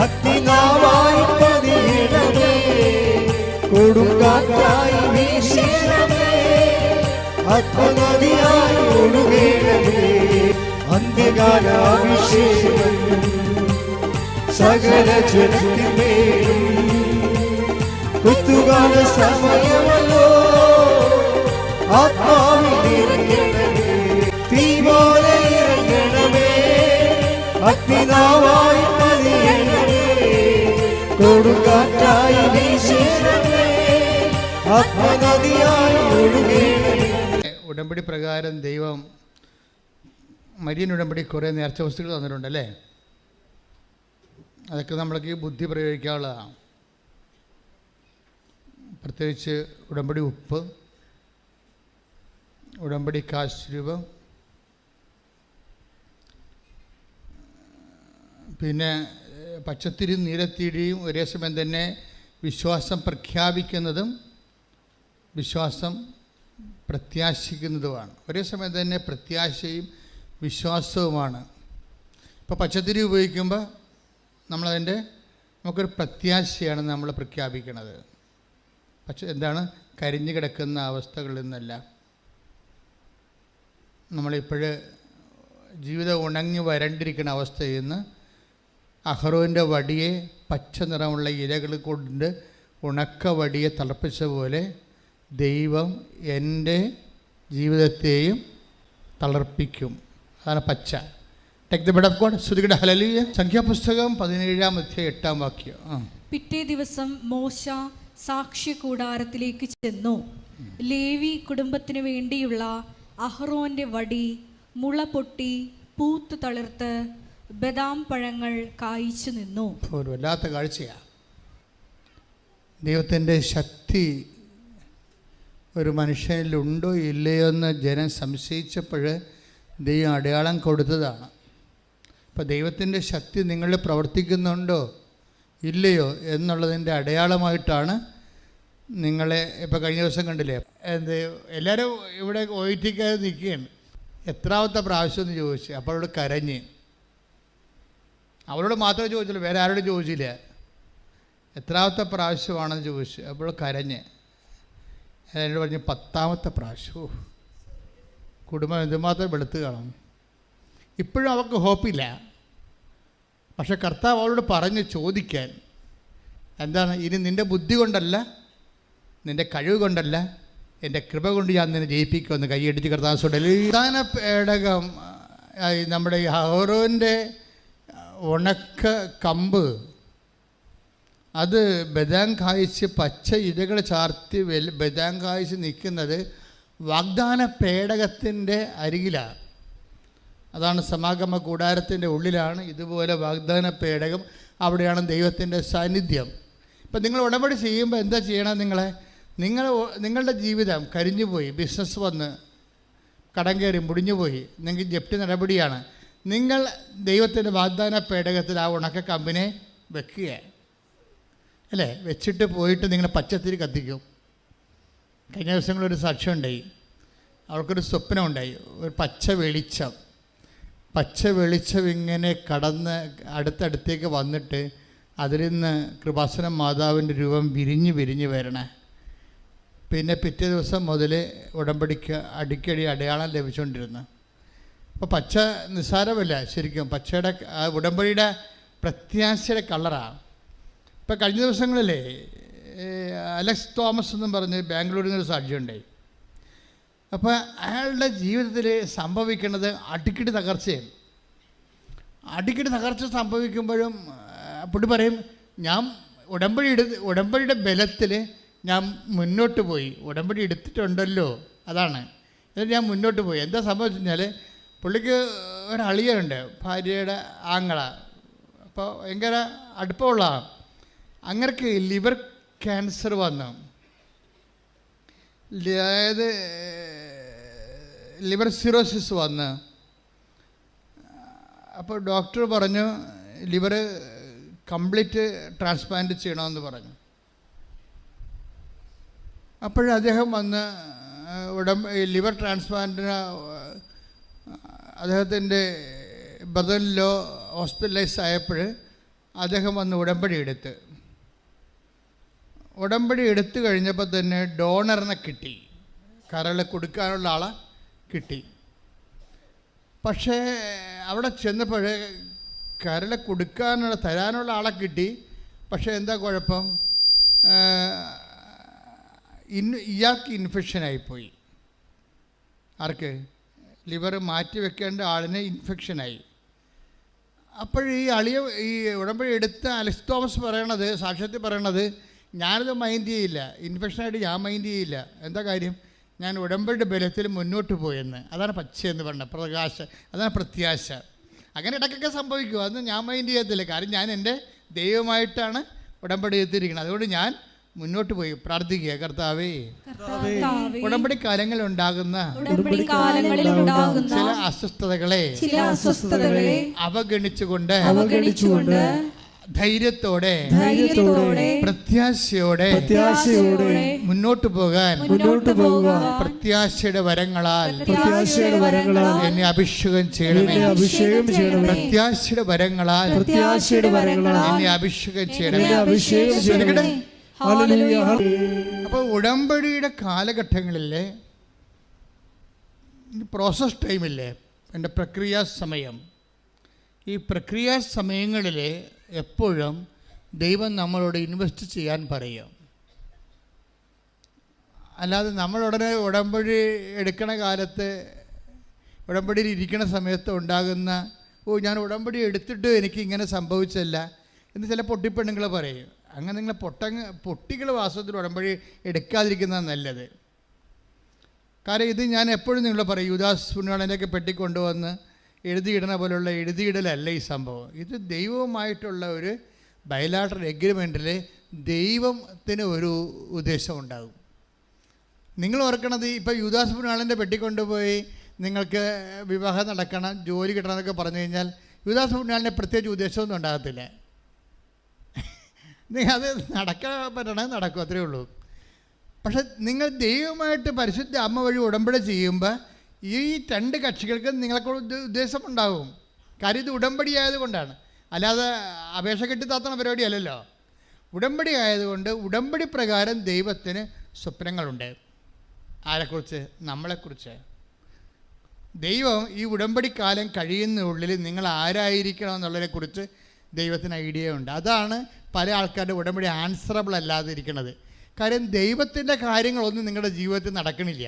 അഗ്നിനാവായി പതിയണമേ, കൊടുങ്കാറ്റായി വീശണമേ, ആത്മനദിയായി ഒഴുകണമേ. അന്ത്യകാല അഭിഷേകം സകല ജനത്തിന്മേലും കുത്തുകാല സമയമല്ലോ, ആത്മാവിൽ നിറയണമേ, തീ പോലെ ഇറങ്ങണമേ, അഗ്നിനാവായി പതിയണമേ, കൊടുങ്കാറ്റായി വീശണമേ, ആത്മനദിയായി ഒഴുകണമേ. ഉടമ്പടി പ്രകാരം ദൈവം മരിയൻ ഉടമ്പടി കുറേ നേർച്ച വസ്തുക്കൾ തന്നിട്ടുണ്ടല്ലേ. അതൊക്കെ നമ്മൾക്ക് ബുദ്ധി പ്രയോഗിക്കാനുള്ളതാണ്. പ്രത്യേകിച്ച് ഉടമ്പടി ഉപ്പ്, ഉടമ്പടി കാശ്രൂപം, പിന്നെ പച്ചത്തിരി നീലത്തിരിയും ഒരേ സമയം തന്നെ വിശ്വാസം പ്രഖ്യാപിക്കുന്നതും വിശ്വാസം പ്രത്യാശിക്കുന്നതുമാണ്. ഒരേ സമയം തന്നെ പ്രത്യാശയും വിശ്വാസവുമാണ്. ഇപ്പോൾ പച്ചത്തിരി ഉപയോഗിക്കുമ്പോൾ നമുക്കൊരു പ്രത്യാശയാണ് നമ്മൾ പ്രഖ്യാപിക്കുന്നത്. പക്ഷെ എന്താണ്, കരിഞ്ഞു കിടക്കുന്ന അവസ്ഥകളിൽ നിന്നല്ല. നമ്മളിപ്പോൾ ജീവിതം ഉണങ്ങി വരണ്ടിരിക്കുന്ന അവസ്ഥയിൽ നിന്ന് അഹ്റോൻ്റെ വടിയെ പച്ച നിറമുള്ള ഇലകൾ കൊണ്ട് ഉണക്ക വടിയെ തിളപ്പിച്ച പോലെ ദൈവം എൻ്റെ ജീവിതത്തെയും തളർപ്പിക്കും. അതാണ് പച്ച. Take the bread of God. ശ്രുതികട ഹല്ലേലൂയ. സംഖ്യാപുസ്തകം 17-8 പിറ്റേ ദിവസം മോശ സാക്ഷ്യ കൂടാരത്തിലേക്ക് ചെന്നു. ലേവി കുടുംബത്തിന് വേണ്ടിയുള്ള അഹ്റോന്റെ വടി മുള പൊട്ടി പൂത്ത് തളിർത്ത് ബദാം പഴങ്ങൾ കായ്ച്ചു നിന്നു. ഒരു വല്ലാത്ത കാഴ്ചയാണ്. ദൈവത്തിൻ്റെ ശക്തി ഒരു മനുഷ്യനിലുണ്ടോ ഇല്ലയോ എന്ന് ജനം സംശയിച്ചപ്പോൾ ദൈവം അടയാളം കൊടുത്തതാണ്. അപ്പോൾ ദൈവത്തിൻ്റെ ശക്തി നിങ്ങളിൽ പ്രവർത്തിക്കുന്നുണ്ടോ ഇല്ലയോ എന്നുള്ളതിൻ്റെ അടയാളമായിട്ടാണ് നിങ്ങളെ ഇപ്പോൾ കഴിഞ്ഞ ദിവസം കണ്ടില്ലേ, എല്ലാവരും ഇവിടെ ഒയിറ്റിക്കാതെ നിൽക്കുകയാണ്. എത്രാമത്തെ പ്രാവശ്യം എന്ന് ചോദിച്ചു. അപ്പോൾ അവളോട് കരഞ്ഞ്. അവളോട് മാത്രമേ ചോദിച്ചുള്ളൂ, വേറെ ആരോടും ചോദിച്ചില്ല. എത്രാമത്തെ പ്രാവശ്യമാണെന്ന് ചോദിച്ചു. അപ്പോൾ കരഞ്ഞ്. എന്നോട് പറഞ്ഞ് 10ാമത്തെ പ്രാവശ്യം. കുടുംബം എന്തുമാത്രം വെളുത്ത് കാണും. ഇപ്പോഴും അവൾക്ക് ഹോപ്പില്ല. പക്ഷെ കർത്താവ് അവളോട് പറഞ്ഞ് ചോദിക്കാൻ, എന്താണ്, ഇനി നിൻ്റെ ബുദ്ധി കൊണ്ടല്ല, നിൻ്റെ കഴിവ് കൊണ്ടല്ല, എൻ്റെ കൃപ കൊണ്ട് ഞാൻ നിന്നെ ജയിപ്പിക്കുമെന്ന് കൈയടിച്ച് കർത്താവ് ചൊല്ലി. പ്രധാന പേടകം നമ്മുടെ ഈ അഹ്റോൻ്റെ ഉണക്ക കമ്പ്, അത് ബദാം കായ്ച്ച് പച്ച ഇലകൾ ചാർത്തി ബദാം കായ്ച്ച് നിൽക്കുന്നത് വാഗ്ദാന പേടകത്തിൻ്റെ അരികിലാണ്. അതാണ് സമാഗമ കൂടാരത്തിൻ്റെ ഉള്ളിലാണ് ഇതുപോലെ വാഗ്ദാന പേടകം. അവിടെയാണ് ദൈവത്തിൻ്റെ സാന്നിധ്യം. ഇപ്പം നിങ്ങൾ ഉടമ്പടി ചെയ്യുമ്പോൾ എന്താ ചെയ്യണം? നിങ്ങളുടെ ജീവിതം കരിഞ്ഞുപോയി, ബിസിനസ് വന്ന് കടം കയറി മുടിഞ്ഞുപോയി, നിങ്ങൾക്ക് ജപ്തി നടപടിയാണ്. നിങ്ങൾ ദൈവത്തിൻ്റെ വാഗ്ദാന പേടകത്തിൽ ആ ഉണക്ക കമ്പിനെ വെക്കുക അല്ലേ. വെച്ചിട്ട് പോയിട്ട് നിങ്ങൾ പച്ചത്തിരി കത്തിക്കും. കഴിഞ്ഞ ദിവസങ്ങളൊരു സാക്ഷ്യം ഉണ്ടായി. അവർക്കൊരു സ്വപ്നം ഉണ്ടായി. ഒരു പച്ച വെളിച്ചം ഇങ്ങനെ കടന്ന് അടുത്തടുത്തേക്ക് വന്നിട്ട് അതിൽ നിന്ന് കൃപാസനം മാതാവിൻ്റെ രൂപം വിരിഞ്ഞ് വരണേ. പിന്നെ പിറ്റേ ദിവസം മുതൽ ഉടമ്പടിക്ക് അടിക്കടി അടയാളം ലഭിച്ചുകൊണ്ടിരുന്നു. അപ്പോൾ പച്ച നിസ്സാരമല്ല ശരിക്കും. പച്ചയുടെ ഉടമ്പടിയുടെ പ്രത്യാശയുടെ കളറാണ്. ഇപ്പോൾ കഴിഞ്ഞ ദിവസങ്ങളിലേ അലക്സ് തോമസ് എന്നും പറഞ്ഞ് ബാംഗ്ലൂരിൽ നിന്നൊരു സാക്ഷിയുണ്ടായി. അപ്പോൾ അയാളുടെ ജീവിതത്തിൽ സംഭവിക്കുന്നത് അടിക്കടി തകർച്ചയാണ്. അടിക്കടി തകർച്ച സംഭവിക്കുമ്പോഴും പുള്ളി പറയും, ഞാൻ ഉടമ്പടിയുടെ ബലത്തിൽ ഞാൻ മുന്നോട്ട് പോയി, ഉടമ്പടി എടുത്തിട്ടുണ്ടല്ലോ, അതാണ് എന്നിട്ട് ഞാൻ മുന്നോട്ട് പോയി. എന്താ സംഭവിച്ചു കഴിഞ്ഞാൽ, പുള്ളിക്ക് ഒരളിയുണ്ട്, ഭാര്യയുടെ ആങ്ങള. അപ്പോൾ ഭയങ്കര അടുപ്പമുള്ള അങ്ങർക്ക് ലിവർ ക്യാൻസർ വന്നു. അതായത് ലിവർ സിറോസിസ് വന്ന്. അപ്പോൾ ഡോക്ടർ പറഞ്ഞു ലിവർ കംപ്ലീറ്റ് ട്രാൻസ്പ്ലാന്റ് ചെയ്യണമെന്ന് പറഞ്ഞു. അപ്പോഴദ്ദേഹം വന്ന് ലിവർ ട്രാൻസ്പ്ലാന്റിന് അദ്ദേഹത്തിൻ്റെ ബ്രദറിലോ ഹോസ്പിറ്റലൈസ് ആയപ്പോൾ അദ്ദേഹം വന്ന് ഉടമ്പടി എടുത്ത് കഴിഞ്ഞപ്പോൾ തന്നെ ഡോണറിനെ കിട്ടി, കരൾ കൊടുക്കാനുള്ള ആളെ കിട്ടി. പക്ഷേ അവിടെ ചെന്നപ്പോൾ കരൾ കൊടുക്കാനുള്ള തരാനുള്ള ആളെ കിട്ടി. പക്ഷേ എന്താ കുഴപ്പം? ഇയാൾക്ക് ഇൻഫെക്ഷനായിപ്പോയി. ആർക്ക്? ലിവർ മാറ്റി വെക്കേണ്ട ആളിന് ഇൻഫെക്ഷനായി. ഈ ഉടമ്പടി എടുത്ത അലക്സ് തോമസ് പറയണത്, സാക്ഷ്യത്തിൽ പറയണത്, ഞാനത് മൈൻഡ് ചെയ്യില്ല, ഇൻഫെക്ഷനായിട്ട് ഞാൻ മൈൻഡ് ചെയ്യില്ല. എന്താ കാര്യം? ഞാൻ ഉടമ്പടിയുടെ ബലത്തിൽ മുന്നോട്ട് പോയെന്ന്. അതാണ് പച്ചയെന്ന് പറഞ്ഞത്, അതാണ് പ്രത്യാശ. അങ്ങനെ ഇടയ്ക്കൊക്കെ സംഭവിക്കും, അതൊന്നും ഞാൻ മൈൻഡ് ചെയ്യത്തില്ല. കാരണം ഞാൻ എൻ്റെ ദൈവമായിട്ടാണ് ഉടമ്പടി എടുത്തിരിക്കുന്നത്. അതുകൊണ്ട് ഞാൻ മുന്നോട്ട് പോയി പ്രാർത്ഥിക്കുക, കർത്താവേ, ഉടമ്പടി കാലങ്ങളിൽ ഉണ്ടാകുന്ന ചില അസ്വസ്ഥതകളെ അവഗണിച്ചുകൊണ്ട് ധൈര്യത്തോടെ പ്രത്യാശയോടെ മുന്നോട്ട് പോകാൻ പ്രത്യാശയുടെ വരങ്ങളാൽ എന്നെ അഭിഷേകം ചെയ്യണമേ. പ്രത്യാശയുടെ വരങ്ങളാൽ എന്നെ അഭിഷേകം ചെയ്യണമേ. അപ്പോൾ ഉടമ്പടിയുടെ കാലഘട്ടങ്ങളിലെ പ്രോസസ് ടൈമില്ലേ, എൻ്റെ പ്രക്രിയാ സമയം, ഈ പ്രക്രിയാ സമയങ്ങളിൽ എപ്പോഴും ദൈവം നമ്മളോട് ഇൻവെസ്റ്റ് ചെയ്യാൻ പറയും. അല്ലാതെ നമ്മളുടനെ ഉടമ്പടി എടുക്കണ കാലത്ത്, ഉടമ്പടിയിൽ ഇരിക്കണ സമയത്ത് ഉണ്ടാകുന്ന ഞാൻ ഉടമ്പടി എടുത്തിട്ട് എനിക്ക് ഇങ്ങനെ സംഭവിച്ചല്ല എന്ന് ചില പൊട്ടിപ്പെണ്ണുങ്ങൾ പറയും. അങ്ങനെ നിങ്ങൾ പൊട്ടികൾ വാസ്തവത്തിൽ ഉടമ്പടി എടുക്കാതിരിക്കുന്നതാണ് നല്ലത്. കാരണം ഇത് ഞാൻ എപ്പോഴും നിങ്ങൾ പറയും, യൂദാസ് പുണ്യാളനെയൊക്കെ പെട്ടിക്കൊണ്ടുവന്ന് എഴുതിയിടണ പോലുള്ള എഴുതിയിടലല്ല ഈ സംഭവം. ഇത് ദൈവവുമായിട്ടുള്ള ഒരു ബയലാട്രൽ എഗ്രിമെൻറ്റിൽ ദൈവത്തിന് ഒരു ഉദ്ദേശം ഉണ്ടാകും. നിങ്ങൾ ഓർക്കണത്, ഇപ്പോൾ യൂദാസ് പുണ്യാളൻ്റെ പെട്ടിക്കൊണ്ടുപോയി നിങ്ങൾക്ക് വിവാഹം നടക്കണം, ജോലി കിട്ടണം എന്നൊക്കെ പറഞ്ഞു കഴിഞ്ഞാൽ യൂദാസ് പുണ്യാളൻ്റെ പ്രത്യേകിച്ച് ഉദ്ദേശമൊന്നും ഉണ്ടാകത്തില്ല. നിങ്ങൾ അത് നടക്കാൻ പറ്റണമെങ്കിൽ നടക്കും, അത്രയേ ഉള്ളൂ. പക്ഷെ നിങ്ങൾ ദൈവമായിട്ട് പരിശുദ്ധ അമ്മ വഴി ഉടമ്പടി ചെയ്യുമ്പോൾ ഈ രണ്ട് കക്ഷികൾക്കും നിങ്ങളെക്കൊണ്ട് ഉദ്ദേശമുണ്ടാകും. കാര്യം ഇത് ഉടമ്പടി ആയതുകൊണ്ടാണ്, അല്ലാതെ അപേക്ഷ കെട്ടിത്താത്തണ പരിപാടി അല്ലല്ലോ. ഉടമ്പടി ആയതുകൊണ്ട് ഉടമ്പടി പ്രകാരം ദൈവത്തിന് സ്വപ്നങ്ങളുണ്ട്. ആരെക്കുറിച്ച്? നമ്മളെക്കുറിച്ച്. ദൈവം ഈ ഉടമ്പടി കാലം കഴിയുന്നതിനുള്ളിൽ നിങ്ങൾ ആരായിരിക്കണം എന്നുള്ളതിനെക്കുറിച്ച് ദൈവത്തിന് ഐഡിയ ഉണ്ട്. അതാണ് പല ആൾക്കാരുടെ ഉടമ്പടി ആൻസറബിൾ അല്ലാതെ ഇരിക്കുന്നത്. കാര്യം ദൈവത്തിൻ്റെ കാര്യങ്ങളൊന്നും നിങ്ങളുടെ ജീവിതത്തിൽ നടക്കണില്ല.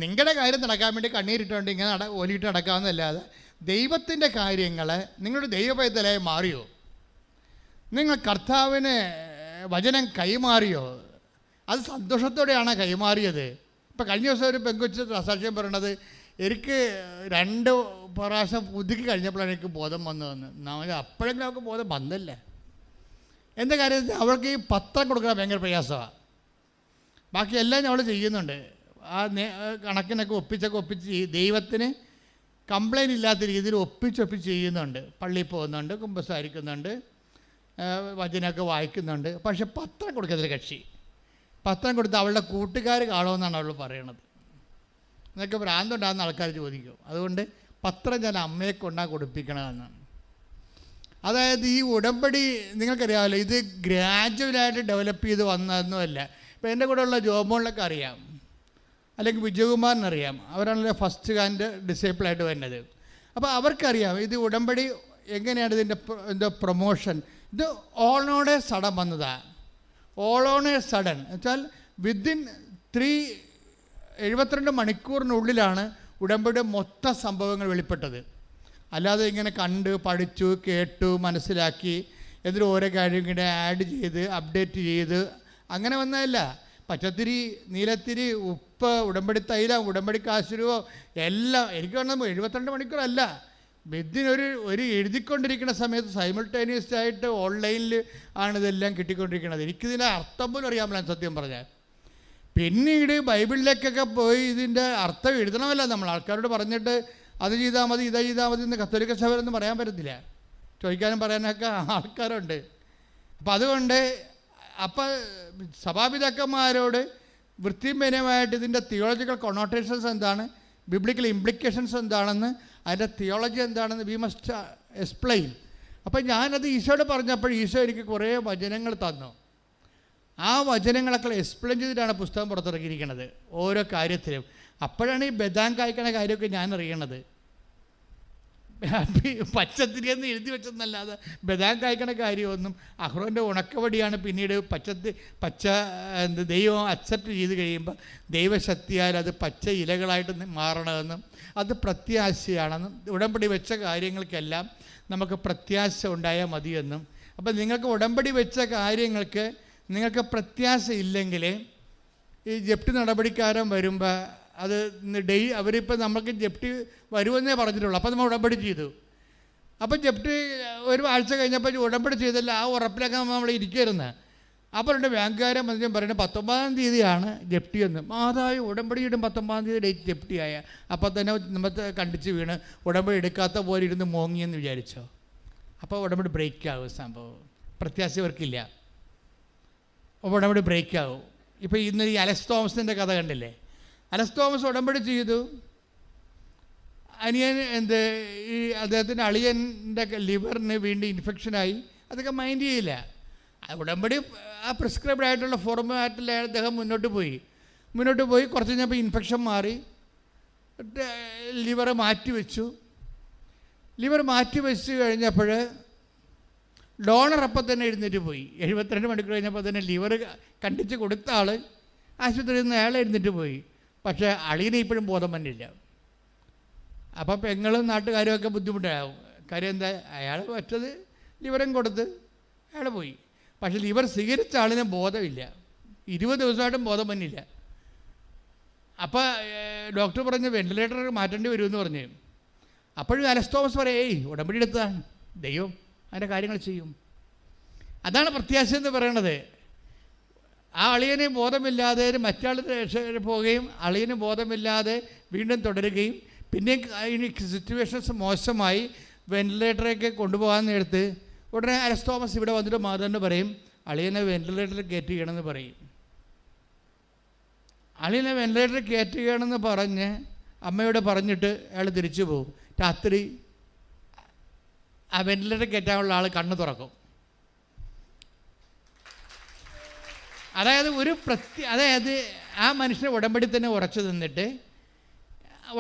നിങ്ങളുടെ കാര്യം നടക്കാൻ വേണ്ടി കണ്ണീരിട്ടുകൊണ്ട് ഇങ്ങനെ ഓലിയിട്ട് നടക്കാമെന്നല്ലാതെ ദൈവത്തിൻ്റെ കാര്യങ്ങൾ നിങ്ങളുടെ ദൈവപൈതലായി മാറിയോ? നിങ്ങൾ കർത്താവിന് വചനം കൈമാറിയോ? അത് സന്തോഷത്തോടെയാണ് കൈമാറിയത്. ഇപ്പം കഴിഞ്ഞ ദിവസം ഒരു പെങ്കൊച്ച് സാക്ഷ്യം പറയണത്, എനിക്ക് 2 പ്രാവശ്യം പുതുക്കി കഴിഞ്ഞപ്പോഴാണ് എനിക്ക് ബോധം വന്നതെന്ന്. നമ്മൾ അപ്പോഴെങ്കിലും അവൾക്ക് ബോധം വന്നില്ല. എന്താ കാര്യം? അവൾക്ക് ഈ പത്രം കൊടുക്കാൻ ഭയങ്കര പ്രയാസമാണ്. ബാക്കിയെല്ലാം അവൾ ചെയ്യുന്നുണ്ട്. ആ കണക്കിനൊക്കെ ഒപ്പിച്ച് ദൈവത്തിന് കംപ്ലൈൻറ്റ് ഇല്ലാത്ത രീതിയിൽ ഒപ്പിച്ച് ചെയ്യുന്നുണ്ട്. പള്ളിയിൽ പോകുന്നുണ്ട്, കുമ്പസാരിക്കുന്നുണ്ട്, വചനമൊക്കെ വായിക്കുന്നുണ്ട്. പക്ഷെ പത്രം കൊടുക്കുന്ന കക്ഷി, പത്രം കൊടുത്ത് അവളുടെ കൂട്ടുകാർ കാണുമെന്നാണ് അവൾ പറയണത്. എന്നൊക്കെ ഭ്രാന്തുണ്ടാകുന്ന ആൾക്കാർ ചോദിക്കും. അതുകൊണ്ട് പത്രം ഞാൻ അമ്മയെ കൊണ്ടാണ് കൊടുപ്പിക്കണമെന്നാണ്. അതായത് ഈ ഉടമ്പടി നിങ്ങൾക്കറിയാമല്ലോ, ഇത് ഗ്രാജുവലായിട്ട് ഡെവലപ്പ് ചെയ്ത് വന്നതൊന്നുമല്ല. ഇപ്പോൾ എൻ്റെ കൂടെ ഉള്ള ജോബോളിലൊക്കെ അറിയാം, അല്ലെങ്കിൽ വിജയകുമാറിനറിയാം. അവരാണല്ലോ ഫസ്റ്റ് ഹാൻഡ് ഡിസേബിളായിട്ട് വരുന്നത്. അപ്പോൾ അവർക്കറിയാം ഇത് ഉടമ്പടി എങ്ങനെയാണ് ഇതിൻ്റെ പ്രൊമോഷൻ. ഇത് ഓൾ ഓൺ എ സഡൻ വന്നതാണ്. ഓൾ ഓൺ എ സഡൻ വെച്ചാൽ വിത്തിൻ 72 മണിക്കൂറിനുള്ളിലാണ് ഉടമ്പടിയുടെ മൊത്തം സംഭവങ്ങൾ വെളിപ്പെട്ടത്. അല്ലാതെ ഇങ്ങനെ കണ്ട് പഠിച്ചു കേട്ടു മനസ്സിലാക്കി എന്നിട്ട് ഓരോ കാര്യം ഇങ്ങനെ ആഡ് ചെയ്ത് അപ്ഡേറ്റ് ചെയ്ത് അങ്ങനെ വന്നതല്ല. പച്ചത്തിരി, നീലത്തിരി, ഉപ്പ്, ഉടമ്പടി തൈലം, ഉടമ്പടി കാശുരുവോ എല്ലാം എനിക്ക് വേണം 72 മണിക്കൂറല്ല. ഒരു എഴുതിക്കൊണ്ടിരിക്കുന്ന സമയത്ത് സൈമിൾട്ടേനിയസ് ആയിട്ട് ഓൺലൈനിൽ ആണ് ഇതെല്ലാം കിട്ടിക്കൊണ്ടിരിക്കുന്നത്. എനിക്കിതിൻ്റെ അർത്ഥം പോലും അറിയാൻ പറ്റില്ല സത്യം പറഞ്ഞാൽ. പിന്നീട് ബൈബിളിലേക്കൊക്കെ പോയി ഇതിൻ്റെ അർത്ഥം എഴുതണമല്ല നമ്മൾ. ആൾക്കാരോട് പറഞ്ഞിട്ട് അത് ചെയ്താൽ മതി ഇതാ ചെയ്താൽ മതി എന്ന് കത്തോലിക്ക സഭയൊന്നും പറയാൻ പറ്റത്തില്ല. ചോദിക്കാനും പറയാനൊക്കെ ആൾക്കാരുണ്ട്. അപ്പം അതുകൊണ്ട് സഭാപിതാക്കന്മാരോട് വൃത്തിപരമായിട്ട് ഇതിൻ്റെ തിയോളജിക്കൽ കൊണോട്ടേഷൻസ് എന്താണ്, ബിബ്ലിക്കൽ ഇംപ്ലിക്കേഷൻസ് എന്താണെന്ന്, അതിൻ്റെ തിയോളജി എന്താണെന്ന് വി മസ്റ്റ് എക്സ്പ്ലെയിൻ. അപ്പം ഞാനത് ഈശോയോട് പറഞ്ഞപ്പോൾ ഈശോ എനിക്ക് കുറേ വചനങ്ങൾ തന്നു. ആ വചനങ്ങളൊക്കെ എക്സ്പ്ലെയിൻ ചെയ്തിട്ടാണ് പുസ്തകം പുറത്തിറക്കിയിരിക്കുന്നത് ഓരോ കാര്യത്തിലും. അപ്പോഴാണ് ഈ ബദാം കായ്ക്കണ കാര്യമൊക്കെ ഞാൻ അറിയണത്. പച്ചത്തിരിയെന്ന് എഴുതി വെച്ചെന്നല്ലാതെ ബദാം കായ്ക്കണ കാര്യമൊന്നും അഹ്റോൻ്റെ ഉണക്കവടിയാണ് പിന്നീട് ദൈവം അക്സെപ്റ്റ് ചെയ്ത് കഴിയുമ്പോൾ ദൈവശക്തിയാൽ അത് പച്ച ഇലകളായിട്ട് മാറണമെന്നും അത് പ്രത്യാശയാണെന്നും ഉടമ്പടി വെച്ച കാര്യങ്ങൾക്കെല്ലാം നമുക്ക് പ്രത്യാശ ഉണ്ടായാൽ മതിയെന്നും. അപ്പം നിങ്ങൾക്ക് ഉടമ്പടി വെച്ച കാര്യങ്ങൾക്ക് നിങ്ങൾക്ക് പ്രത്യാശ ഇല്ലെങ്കിൽ ഈ ജപ്തി നടപടിക്കാരൻ വരുമ്പോൾ അത് അവരിപ്പോൾ നമുക്ക് ജപ്തി വരുമെന്നേ പറഞ്ഞിട്ടുള്ളൂ. അപ്പോൾ നമ്മൾ ഉടമ്പടി ചെയ്തു. അപ്പം ജപ്തി ഒരു ആഴ്ച കഴിഞ്ഞപ്പോൾ ഉടമ്പടി ചെയ്തല്ല, ആ ഉറപ്പിലൊക്കെ നമ്മൾ ഇരിക്കരുന്ന്. അപ്പോൾ എൻ്റെ ബാങ്കുകാരൻ വന്ന് പറയുന്നത് 19-ാം തീയതിയാണ് ജപ്തിയെന്ന്. മാതാവ് ഉടമ്പടിയിടും 19-ാം തീയതി ഡേറ്റ് ജപ്തിയായ. അപ്പോൾ തന്നെ നമ്മൾ കണ്ടിച്ച് വീണ് ഉടമ്പടി എടുക്കാത്ത പോലെ ഇരുന്ന് മോങ്ങിയെന്ന് വിചാരിച്ചോ. അപ്പോൾ ഉടമ്പടി ബ്രേക്കാവും. സംഭവം പ്രത്യാശ ഇവർക്കില്ല. അപ്പോൾ ഉടമ്പടി ബ്രേക്കാവും. ഇപ്പോൾ ഇന്ന് ഈ അലക്സ് തോമസിൻ്റെ കഥ കണ്ടില്ലേ? അലക്സ് തോമസ് ഉടമ്പടി ചെയ്തു. അനിയൻ ഈ അദ്ദേഹത്തിൻ്റെ അളിയൻ്റെ ലിവറിന് വീണ്ടും ഇൻഫെക്ഷനായി. അതൊക്കെ മൈൻഡ് ചെയ്യില്ല. ഉടമ്പടി ആ പ്രിസ്ക്രൈബ്ഡ് ആയിട്ടുള്ള ഫോർമാറ്റിൽ അദ്ദേഹം മുന്നോട്ട് പോയി കുറച്ച് കഴിഞ്ഞപ്പോൾ ഇൻഫെക്ഷൻ മാറി, ലിവർ മാറ്റിവെച്ചു കഴിഞ്ഞപ്പോൾ ഡോണർ അപ്പം തന്നെ എഴുന്നേറ്റ് പോയി. 72 മണിക്കൂർ കഴിഞ്ഞപ്പോൾ തന്നെ ലിവർ കണ്ടിച്ച് കൊടുത്ത ആൾ ആശുപത്രിയിൽ നിന്ന് അയാൾ എഴുന്നേറ്റ് പോയി. പക്ഷേ അളിയനെ ഇപ്പോഴും ബോധം വന്നില്ല. അപ്പം പെങ്ങളും നാട്ടുകാരും ഒക്കെ ബുദ്ധിമുട്ടാകും. കാര്യം എന്താ, അയാൾ പറ്റത് ലിവറും കൊടുത്ത് അയാൾ പോയി. പക്ഷേ ലിവർ സ്വീകരിച്ച ആളിന് ബോധമില്ല. 20 ദിവസമായിട്ടും ബോധം വന്നില്ല. അപ്പോൾ ഡോക്ടർ പറഞ്ഞ് വെന്റിലേറ്റർ മാറ്റേണ്ടി വരുമെന്ന് പറഞ്ഞു. അപ്പോഴും അലക്സ് തോമസ് പറയും, ഉടമ്പടി എടുത്തതാണ്, ദൈവം അതിൻ്റെ കാര്യങ്ങൾ ചെയ്യും. അതാണ് പ്രത്യാശ എന്ന് പറയണത്. ആ അളിയന് ബോധമില്ലാതെ മറ്റാൾ പോവുകയും അളിയന് ബോധമില്ലാതെ വീണ്ടും തുടരുകയും പിന്നെ സിറ്റുവേഷൻസ് മോശമായി വെന്റിലേറ്ററൊക്കെ കൊണ്ടുപോകാൻ നേരത്ത് ഉടനെ അലക്സ് തോമസ് ഇവിടെ വന്നിട്ട് മാതാവിനോട് പറയും, അളിയനെ വെന്റിലേറ്ററിൽ കയറ്റുകയാണെന്ന് പറയും. അളിയനെ വെന്റിലേറ്ററിൽ കയറ്റുകയാണെന്ന് പറഞ്ഞ് അമ്മയോട് പറഞ്ഞിട്ട് അയാൾ തിരിച്ചു പോകും. രാത്രി ആ വെന്റിലേറ്റർ കയറ്റാനുള്ള ആൾ കണ്ണ് തുറക്കും. അതായത് ആ മനുഷ്യനെ ഉടമ്പടി തന്നെ ഉറച്ചു നിന്നിട്ട്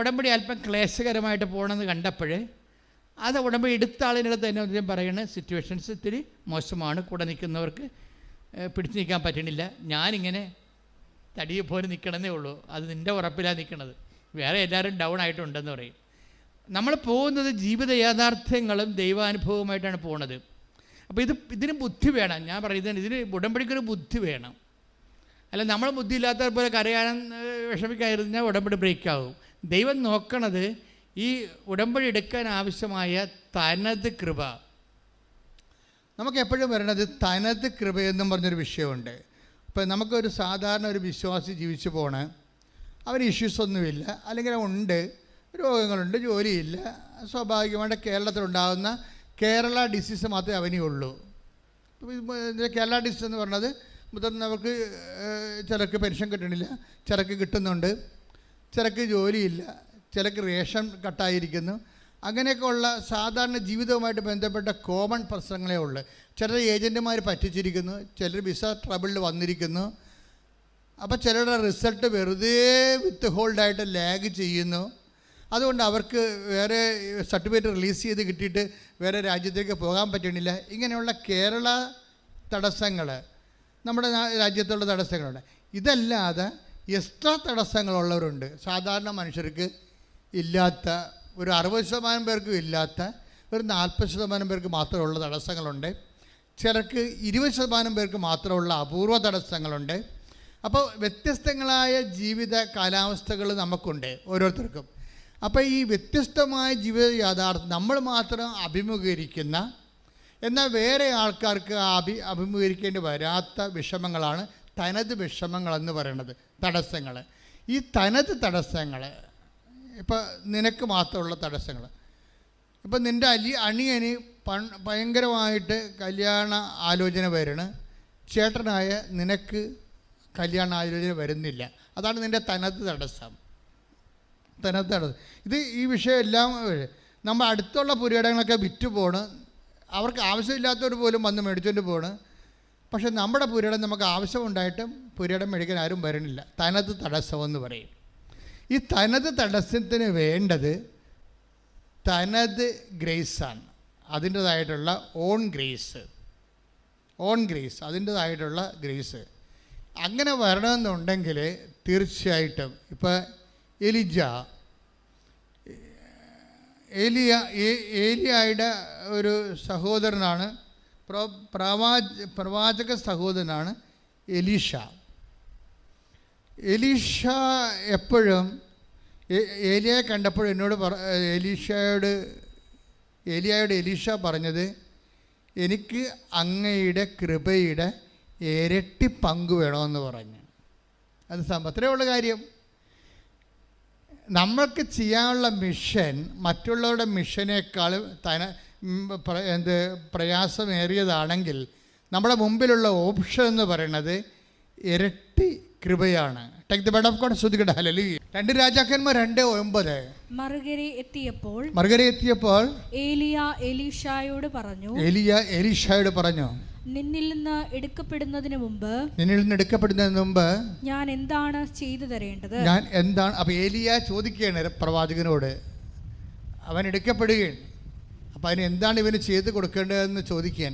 ഉടമ്പടി അല്പം ക്ലേശകരമായിട്ട് പോകണമെന്ന് കണ്ടപ്പോൾ അത് ഉടമ്പടി എടുത്ത ആളിനടുത്ത് തന്നെ പറയുന്നത്, സിറ്റുവേഷൻസ് ഇത്തിരി മോശമാണ്, കൂടെ നിൽക്കുന്നവർക്ക് പിടിച്ചു നിൽക്കാൻ പറ്റണില്ല, ഞാനിങ്ങനെ തടിയെ പോലെ നിൽക്കണമെന്നേ ഉള്ളൂ, അത് നിൻ്റെ ഉറപ്പിലാണ് നിൽക്കണത്, വേറെ എല്ലാവരും ഡൗൺ ആയിട്ടുണ്ടെന്ന് പറയും. നമ്മൾ പോകുന്നത് ജീവിത യാഥാർത്ഥ്യങ്ങളും ദൈവാനുഭവമായിട്ടാണ് പോകുന്നത്. അപ്പോൾ ഇതിന് ബുദ്ധി വേണം. ഞാൻ പറയുന്നത് ഇതിന് ഉടമ്പടിക്കൊരു ബുദ്ധി വേണം. അല്ല നമ്മൾ ബുദ്ധി ഇല്ലാത്തവർ പോലെ കരയാനും വിഷമിക്കാതിരുന്നാൽ ഉടമ്പടി ബ്രേക്കാവും. ദൈവം നോക്കണത് ഈ ഉടമ്പടി എടുക്കാൻ ആവശ്യമായ തനത് കൃപ. നമുക്ക് എപ്പോഴും വരണത് തനത് കൃപയെന്നും പറഞ്ഞൊരു വിഷയമുണ്ട്. ഇപ്പം നമുക്കൊരു സാധാരണ ഒരു വിശ്വാസി ജീവിച്ചു പോണ, അവന് ഇഷ്യൂസൊന്നുമില്ല, അല്ലെങ്കിൽ ഉണ്ട്, രോഗങ്ങളുണ്ട്, ജോലിയില്ല, സ്വാഭാവികമായിട്ട് കേരളത്തിലുണ്ടാകുന്ന കേരള ഡിസീസ് മാത്രമേ അവനുള്ളൂ. കേരള ഡിസീസ് എന്ന് പറഞ്ഞത് മുതിർന്നവർക്ക് ചിലർക്ക് പെൻഷൻ കിട്ടണില്ല, ചിലർക്ക് കിട്ടുന്നുണ്ട്, ചിലർക്ക് ജോലിയില്ല, ചിലർക്ക് റേഷൻ കട്ടായിരിക്കുന്നു. അങ്ങനെയൊക്കെ ഉള്ള സാധാരണ ജീവിതവുമായിട്ട് ബന്ധപ്പെട്ട കോമൺ പ്രശ്നങ്ങളേ ഉള്ളൂ. ചിലർ ഏജൻറ്റുമാർ പറ്റിച്ചിരിക്കുന്നു, ചിലർ വിസ ട്രബിളിൽ വന്നിരിക്കുന്നു. അപ്പോൾ ചിലരുടെ റിസൾട്ട് വെറുതെ വിത്ത് ഹോൾഡായിട്ട് ലാഗ് ചെയ്യുന്നു. അതുകൊണ്ട് അവർക്ക് വേറെ സർട്ടിഫിക്കറ്റ് റിലീസ് ചെയ്ത് കിട്ടിയിട്ട് വേറെ രാജ്യത്തേക്ക് പോകാൻ പറ്റണില്ല. ഇങ്ങനെയുള്ള കേരള തടസ്സങ്ങൾ, നമ്മുടെ രാജ്യത്തുള്ള തടസ്സങ്ങളുണ്ട്. ഇതല്ലാതെ എക്സ്ട്രാ തടസ്സങ്ങളുള്ളവരുണ്ട്. സാധാരണ മനുഷ്യർക്ക് ഇല്ലാത്ത, ഒരു 60% പേർക്കും ഇല്ലാത്ത, ഒരു 40% പേർക്ക് മാത്രമുള്ള തടസ്സങ്ങളുണ്ട്. ചിലർക്ക് 20% പേർക്ക് മാത്രമുള്ള അപൂർവ തടസ്സങ്ങളുണ്ട്. അപ്പോൾ വ്യത്യസ്തങ്ങളായ ജീവിത കാലാവസ്ഥകൾ നമുക്കുണ്ട് ഓരോരുത്തർക്കും. അപ്പോൾ ഈ വ്യത്യസ്തമായ ജീവിത യാഥാർത്ഥ്യം നമ്മൾ മാത്രം അഭിമുഖീകരിക്കുന്ന, എന്നാൽ വേറെ ആൾക്കാർക്ക് അഭിമുഖീകരിക്കേണ്ടി വരാത്ത വിഷമങ്ങളാണ് തനത് വിഷമങ്ങളെന്ന് പറയുന്നത്, തടസ്സങ്ങൾ. ഈ തനത് തടസ്സങ്ങൾ ഇപ്പോൾ നിനക്ക് മാത്രമുള്ള തടസ്സങ്ങൾ. ഇപ്പം നിൻ്റെ അണിയന് ഭയങ്കരമായിട്ട് കല്യാണ ആലോചന വരണം, ചേട്ടനായ നിനക്ക് കല്യാണ ആലോചന വരുന്നില്ല. അതാണ് നിൻ്റെ തനത് തടസ്സം. തനത് തടസ്സം. ഈ വിഷയം എല്ലാം നമ്മൾ അടുത്തുള്ള പുരയിടങ്ങളൊക്കെ വിറ്റുപോണ്. അവർക്ക് ആവശ്യമില്ലാത്തവർ പോലും വന്ന് മേടിച്ചുകൊണ്ട് പോണ്. പക്ഷെ നമ്മുടെ പുരയിടം നമുക്ക് ആവശ്യമുണ്ടായിട്ടും പുരയിടം മേടിക്കാൻ ആരും വരണില്ല. തനത് തടസ്സമെന്ന് പറയും. ഈ തനത് തടസ്സത്തിന് വേണ്ടത് തനത് ഗ്രേസാണ്. അതിൻ്റേതായിട്ടുള്ള ഓൺ ഗ്രേസ് അതിൻ്റേതായിട്ടുള്ള ഗ്രേസ്. അങ്ങനെ വരണമെന്നുണ്ടെങ്കിൽ തീർച്ചയായിട്ടും ഇപ്പോൾ ഏലിയായുടെ ഒരു സഹോദരനാണ്, പ്രവാചക സഹോദരനാണ് എലീഷ. എപ്പോഴും ഏലിയയെ കണ്ടപ്പോൾ എന്നോട് ഏലിയായോട് എലീഷ പറഞ്ഞത്, എനിക്ക് അങ്ങയുടെ കൃപയുടെ ഇരട്ടി പങ്ക് വേണമെന്ന് പറഞ്ഞു. അത് അത്രയേ ഉള്ള കാര്യം. നമ്മൾക്ക് ചെയ്യാനുള്ള മിഷൻ മറ്റുള്ളവരുടെ മിഷനേക്കാൾ പ്രയാസമേറിയതാണെങ്കിൽ നമ്മുടെ മുമ്പിലുള്ള ഓപ്ഷൻ എന്ന് പറയുന്നത് ഇരട്ടി കൃപയാണ്. Take the word of God. ശ്രദ്ധിക്കട്ടെ. ഹല്ലേലൂയ. 2 രാജാക്കന്മാർ 2:9. മറുകര എത്തിയപ്പോൾ ഏലിയ എലീശായോട് പറഞ്ഞു, നിന്നിൽ നിന്ന് എടുക്കപ്പെടുന്നതിന് മുമ്പ് ഞാൻ എന്താണ് ചെയ്തു തരേണ്ടത്? അപ്പോൾ ഏലിയ ചോദിക്കുകയാണ് പ്രവാചകനോട്. അവൻ എടുക്കപ്പെടുകയാണ്. അപ്പം അതിന് എന്താണ് ഇവന് ചെയ്ത് കൊടുക്കേണ്ടതെന്ന് ചോദിക്കാൻ.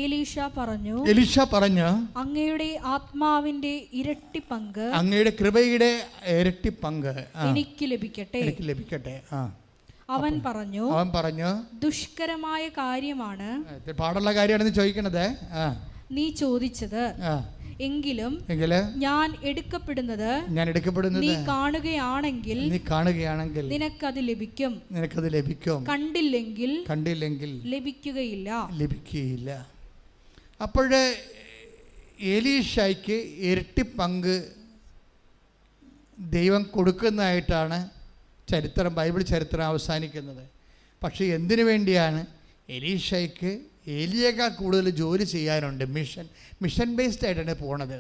എലീശ പറഞ്ഞു, അങ്ങയുടെ ആത്മാവിന്റെ ഇരട്ടി പങ്ക്, അങ്ങയുടെ കൃപയുടെ ഇരട്ടി പങ്ക് എനിക്ക് ലഭിക്കട്ടെ. അവൻ പറഞ്ഞു ദുഷ്കരമായ കാര്യമാണ്, പാടുള്ള കാര്യമാണെന്ന് ചോദിക്കണത് നീ ചോദിച്ചത്. എങ്കിലും ഞാൻ എടുക്കപ്പെടുന്നത് നീ കാണുകയാണെങ്കിൽ നിനക്കത് ലഭിക്കും, കണ്ടില്ലെങ്കിൽ ലഭിക്കുകയില്ല. അപ്പോഴേ എലീശയ്ക്ക് ഇരട്ടി പങ്ക് ദൈവം കൊടുക്കുന്നതായിട്ടാണ് ബൈബിൾ ചരിത്രം അവസാനിക്കുന്നത്. പക്ഷേ എന്തിനു വേണ്ടിയാണ്? എലീശയ്ക്ക് ഏലിയേക്കാൾ കൂടുതൽ ജോലി ചെയ്യാനുണ്ട്. മിഷൻ ബേസ്ഡ് ആയിട്ടാണ് പോണത്.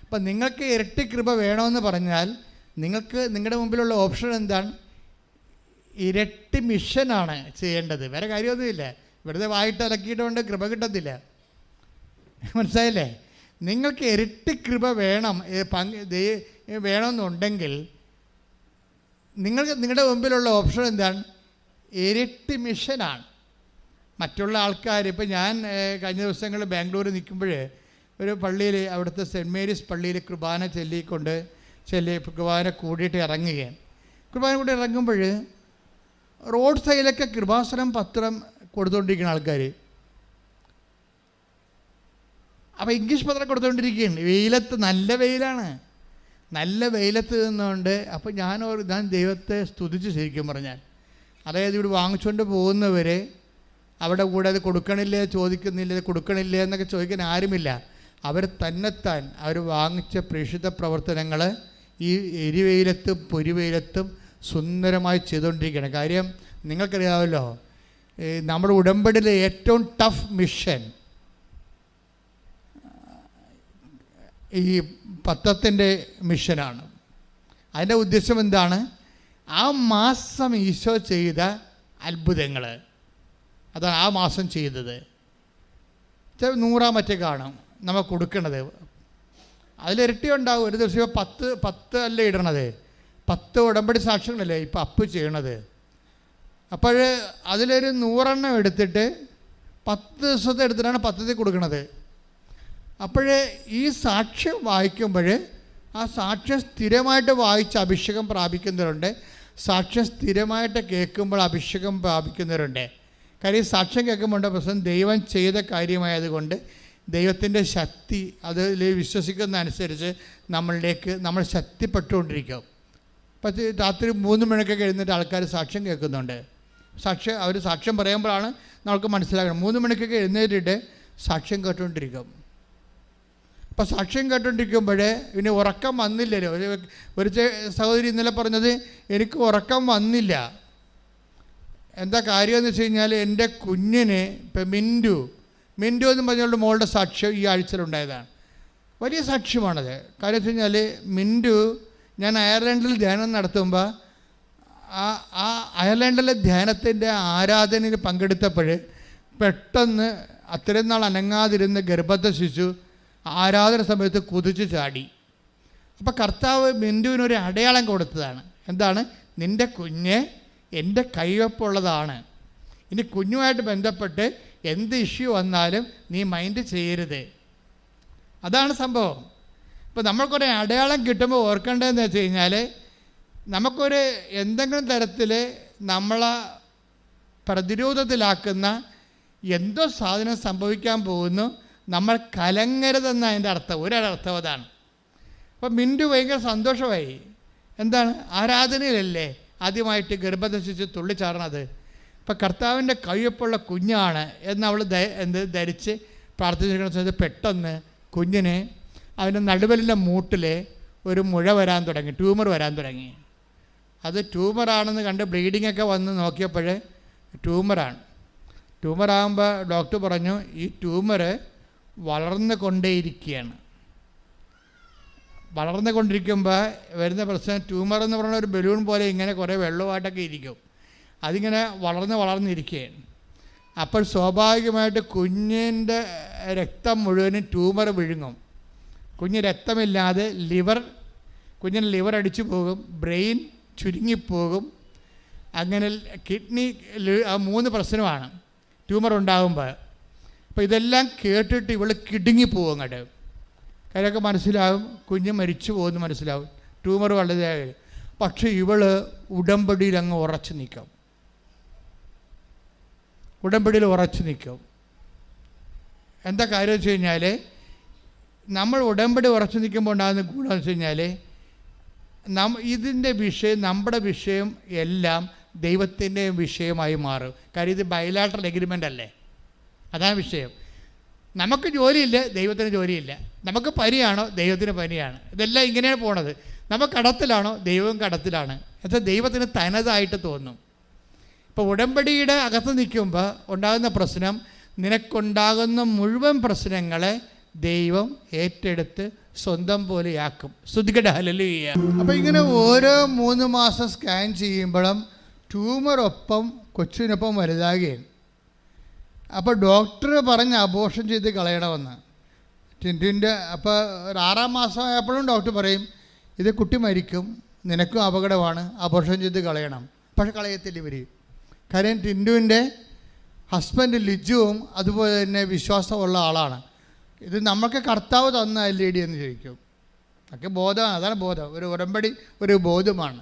അപ്പം നിങ്ങൾക്ക് ഇരട്ടി കൃപ വേണമെന്ന് പറഞ്ഞാൽ നിങ്ങളുടെ മുമ്പിലുള്ള ഓപ്ഷൻ എന്താണ്? ഇരട്ടി മിഷനാണ് ചെയ്യേണ്ടത്. വേറെ കാര്യമൊന്നുമില്ല. വെറുതെ വായിട്ട് അലക്കിയിട്ടുകൊണ്ട് കൃപ കിട്ടത്തില്ല. മനസ്സിലായില്ലേ? നിങ്ങൾക്ക് ഇരട്ടി കൃപ വേണമെന്നുണ്ടെങ്കിൽ നിങ്ങളുടെ മുമ്പിലുള്ള ഓപ്ഷൻ എന്താണ്? ഇരട്ടി മിഷനാണ്. മറ്റുള്ള ആൾക്കാർ, ഇപ്പം ഞാൻ കഴിഞ്ഞ ദിവസങ്ങളിൽ ബാംഗ്ലൂർ നിൽക്കുമ്പോൾ ഒരു പള്ളിയിൽ, അവിടുത്തെ സെൻറ്റ് മേരീസ് പള്ളിയിൽ കുർബാന കുർബാന കൂടിയിട്ട് ഇറങ്ങുകയാണ്. കുർബാന കൂടി ഇറങ്ങുമ്പോൾ റോഡ് സൈഡിലൊക്കെ കൃപാസനം പത്രം കൊടുത്തുകൊണ്ടിരിക്കുന്ന ആൾക്കാർ. അപ്പോൾ ഇംഗ്ലീഷ് പത്രം കൊടുത്തുകൊണ്ടിരിക്കുകയാണ്. വെയിലത്ത്, നല്ല വെയിലാണ്. നല്ല വെയിലത്ത് നിന്നുകൊണ്ട് അപ്പോൾ ഞാൻ ദൈവത്തെ സ്തുതിച്ച് ശരിക്കും പറഞ്ഞാൽ, അതായത് ഇവിടെ വാങ്ങിച്ചുകൊണ്ട് പോകുന്നവരെ അവിടെ കൂടെ അത് കൊടുക്കണില്ലേ, കൊടുക്കണില്ലേ എന്നൊക്കെ ചോദിക്കാൻ ആരുമില്ല. അവർ തന്നെത്താൻ അവർ വാങ്ങിച്ച പ്രേക്ഷിത പ്രവർത്തനങ്ങൾ ഈ എരിവെയിലത്തും പൊരിവെയിലത്തും സുന്ദരമായി ചെയ്തുകൊണ്ടിരിക്കുകയാണ്. കാര്യം നിങ്ങൾക്കറിയാമല്ലോ, നമ്മുടെ ഉടമ്പടിയിലെ ഏറ്റവും ടഫ് മിഷൻ ഈ പത്രത്തിൻ്റെ മിഷനാണ്. അതിൻ്റെ ഉദ്ദേശം എന്താണ്? ആ മാസം ഈശോ ചെയ്ത അത്ഭുതങ്ങൾ, അതാണ് ആ മാസം ചെയ്തത്. 100 മറ്റേ കാണും നമ്മൾ കൊടുക്കണത്. അതിലിരട്ടി ഉണ്ടാവും. ഒരു ദിവസം 10 അല്ല ഇടണത്, 10 ഉടമ്പടി സാക്ഷ്യങ്ങളല്ലേ ഇപ്പം അപ്പ് ചെയ്യണത്. അപ്പോൾ അതിലൊരു 100 എടുത്തിട്ട് 10 ദിവസത്തെ എടുത്തിട്ടാണ് 10 കൊടുക്കണത്. അപ്പോൾ ഈ സാക്ഷ്യം വായിക്കുമ്പോൾ ആ സാക്ഷ്യം സ്ഥിരമായിട്ട് വായിച്ച് അഭിഷേകം പ്രാപിക്കുന്നവരുണ്ട്, സാക്ഷ്യം സ്ഥിരമായിട്ട് കേൾക്കുമ്പോൾ അഭിഷേകം പ്രാപിക്കുന്നവരുണ്ട്. കാര്യം സാക്ഷ്യം കേൾക്കുമ്പോൾ പ്രശ്നം ദൈവം ചെയ്ത കാര്യമായതുകൊണ്ട് ദൈവത്തിൻ്റെ ശക്തി അതിൽ വിശ്വസിക്കുന്ന അനുസരിച്ച് നമ്മൾ ശക്തിപ്പെട്ടുകൊണ്ടിരിക്കും. പക്ഷേ രാത്രി 3 മണിക്കൊക്കെ എഴുന്നേറ്റ് ആൾക്കാർ സാക്ഷ്യം കേൾക്കുന്നുണ്ട്. അവർ സാക്ഷ്യം പറയുമ്പോഴാണ് നമുക്ക് മനസ്സിലാക്കണം. 3 മണിക്കൊക്കെ എഴുന്നേറ്റിട്ട് സാക്ഷ്യം കേട്ടുകൊണ്ടിരിക്കും. അപ്പോൾ സാക്ഷ്യം കേട്ടുകൊണ്ടിരിക്കുമ്പോൾ ഇനി ഉറക്കം വന്നില്ലല്ലോ. ഒരു സഹോദരി ഇന്നലെ പറഞ്ഞത്, എനിക്ക് ഉറക്കം വന്നില്ല. എന്താ കാര്യമെന്ന് വെച്ച് കഴിഞ്ഞാൽ, എൻ്റെ കുഞ്ഞിന് ഇപ്പം മിൻറ്റു എന്ന് പറഞ്ഞുകൊണ്ട് മോളുടെ സാക്ഷ്യം ഈ ആഴ്ചയിലുണ്ടായതാണ്. വലിയ സാക്ഷ്യമാണത്. കാര്യം വെച്ച് കഴിഞ്ഞാൽ മിൻറ്റു, ഞാൻ അയർലൻഡിൽ ധ്യാനം നടത്തുമ്പോൾ ആ അയർലൻഡിലെ ധ്യാനത്തിൻ്റെ ആരാധനയിൽ പങ്കെടുത്തപ്പോൾ പെട്ടെന്ന് അത്രയും നാൾ അനങ്ങാതിരുന്ന് ഗർഭത്തെ ശിശു ആരാധന സമയത്ത് കുതിച്ചു ചാടി. അപ്പോൾ കർത്താവ് ബിന്ദുവിനൊരു അടയാളം കൊടുത്തതാണ്. എന്താണ്? നിൻ്റെ കുഞ്ഞ് എൻ്റെ കൈവപ്പുള്ളതാണ്. ഇനി കുഞ്ഞുമായിട്ട് ബന്ധപ്പെട്ട് എന്ത് ഇഷ്യൂ വന്നാലും നീ മൈൻഡ് ചെയ്യരുത്. അതാണ് സംഭവം. ഇപ്പോൾ നമ്മൾക്കൊരു അടയാളം കിട്ടുമ്പോൾ ഓർക്കേണ്ടതെന്ന് വെച്ച് കഴിഞ്ഞാൽ, നമുക്കൊരു എന്തെങ്കിലും തരത്തിൽ നമ്മളെ പ്രതിരോധത്തിലാക്കുന്ന എന്തോ സാധനം സംഭവിക്കാൻ പോകുന്നു, നമ്മൾ കലങ്ങരുതെന്ന അതിൻ്റെ അർത്ഥം. ഒരർത്ഥം അതാണ്. അപ്പം മിൻറ്റു ഭയങ്കര സന്തോഷമായി. എന്താണ്? ആരാധനയിലല്ലേ ആദ്യമായിട്ട് ഗർഭദശിച്ച് തുള്ളിച്ചാടണത്. ഇപ്പം കർത്താവിൻ്റെ കയ്യൊപ്പുള്ള കുഞ്ഞാണ് എന്ന് അവൾ ധരിച്ച് പ്രാർത്ഥിച്ചിരിക്കുന്ന സമയത്ത് പെട്ടെന്ന് കുഞ്ഞിന് അതിൻ്റെ നടുവലിൻ്റെ മൂട്ടിൽ ഒരു മുഴ വരാൻ തുടങ്ങി, ട്യൂമർ വരാൻ തുടങ്ങി. അത് ട്യൂമറാണെന്ന് കണ്ട് ബ്ലീഡിങ്ങൊക്കെ വന്ന് നോക്കിയപ്പോൾ ട്യൂമറാണ്. ട്യൂമറാകുമ്പോൾ ഡോക്ടർ പറഞ്ഞു ഈ ട്യൂമർ വളർന്നു കൊണ്ടേയിരിക്കുകയാണ്. വളർന്നുകൊണ്ടിരിക്കുമ്പോൾ വരുന്ന പ്രശ്നം, ട്യൂമർ എന്ന് പറയുന്ന ഒരു ബലൂൺ പോലെ ഇങ്ങനെ കുറേ വെള്ളമായിട്ടൊക്കെ ഇരിക്കും. അതിങ്ങനെ വളർന്നിരിക്കുകയാണ്. അപ്പോൾ സ്വാഭാവികമായിട്ട് കുഞ്ഞിൻ്റെ രക്തം മുഴുവനും ട്യൂമർ വിഴുങ്ങും. കുഞ്ഞ് രക്തമില്ലാതെ കുഞ്ഞിന് ലിവർ അടിച്ചു പോകും, ബ്രെയിൻ ചുരുങ്ങിപ്പോകും. അങ്ങനെ കിഡ്നി, 3 പ്രശ്നമാണ് ട്യൂമർ ഉണ്ടാകുമ്പോൾ. അപ്പോൾ ഇതെല്ലാം കേട്ടിട്ട് ഇവൾ കിടുങ്ങിപ്പോകും അങ്ങോട്ട്. കാര്യമൊക്കെ മനസ്സിലാവും, കുഞ്ഞ് മരിച്ചു പോകുമെന്ന് മനസ്സിലാവും, ട്യൂമർ വളരെ. പക്ഷേ ഇവൾ ഉടമ്പടിയിൽ അങ്ങ് ഉറച്ചു നിൽക്കും. ഉടമ്പടിയിൽ ഉറച്ചു നിൽക്കും. എന്താ കാര്യം വെച്ച് കഴിഞ്ഞാൽ, നമ്മൾ ഉടമ്പടി ഉറച്ചു നിൽക്കുമ്പോൾ ഉണ്ടാകുന്ന ഗുണമെന്ന് വെച്ച് കഴിഞ്ഞാൽ, ഇതിൻ്റെ വിഷയം, നമ്മുടെ വിഷയം എല്ലാം ദൈവത്തിൻ്റെ വിഷയമായി മാറും. കാര്യം ഇത് ബൈലാറ്ററൽ എഗ്രിമെൻ്റ് അല്ലേ, അതാണ് വിഷയം. നമുക്ക് ജോലിയില്ല, ദൈവത്തിന് ജോലിയില്ല. നമുക്ക് പനിയാണോ, ദൈവത്തിന് പനിയാണ്. ഇതെല്ലാം ഇങ്ങനെയാണ് പോണത്. നമുക്ക് കടത്തിലാണോ, ദൈവം കടത്തിലാണ്. എന്നാൽ ദൈവത്തിന് തനതായിട്ട് തോന്നും. ഇപ്പോൾ ഉടമ്പടിയുടെ അകത്ത് നിൽക്കുമ്പോൾ ഉണ്ടാകുന്ന പ്രശ്നം, നിനക്കുണ്ടാകുന്ന മുഴുവൻ പ്രശ്നങ്ങളെ ദൈവം ഏറ്റെടുത്ത് സ്വന്തം പോലെയാക്കും. സ്തുതിക്കട്ടെ, ഹല്ലേലൂയ. അപ്പോൾ ഇങ്ങനെ ഓരോ 3 മാസം സ്കാൻ ചെയ്യുമ്പോഴും ട്യൂമറൊപ്പം കൊച്ചിനൊപ്പം വലുതാകുകയാണ്. അപ്പോൾ ഡോക്ടർ പറഞ്ഞ് അബോർഷൻ ചെയ്ത് കളയണമെന്ന്. ടിൻറ്റിൻ്റെ അപ്പോൾ ഒരു 6-ാം മാസമായപ്പോഴും ഡോക്ടർ പറയും ഇത് കുട്ടി മരിക്കും, നിനക്കും അപകടമാണ്, അബോർഷൻ ചെയ്ത് കളയണം. പക്ഷെ കളയത്തില്ല ഇവർ. കാര്യം ടിൻറ്റുവിൻ്റെ ഹസ്ബൻഡ് ലിജുവും അതുപോലെ തന്നെ വിശ്വാസമുള്ള ആളാണ്. ഇത് നമുക്ക് കർത്താവ് തന്ന എൽഇഡി എന്ന് ചോദിക്കും. ഒക്കെ ബോധമാണ്, അതാണ് ബോധം. ഒരു ഉടമ്പടി ഒരു ബോധമാണ്.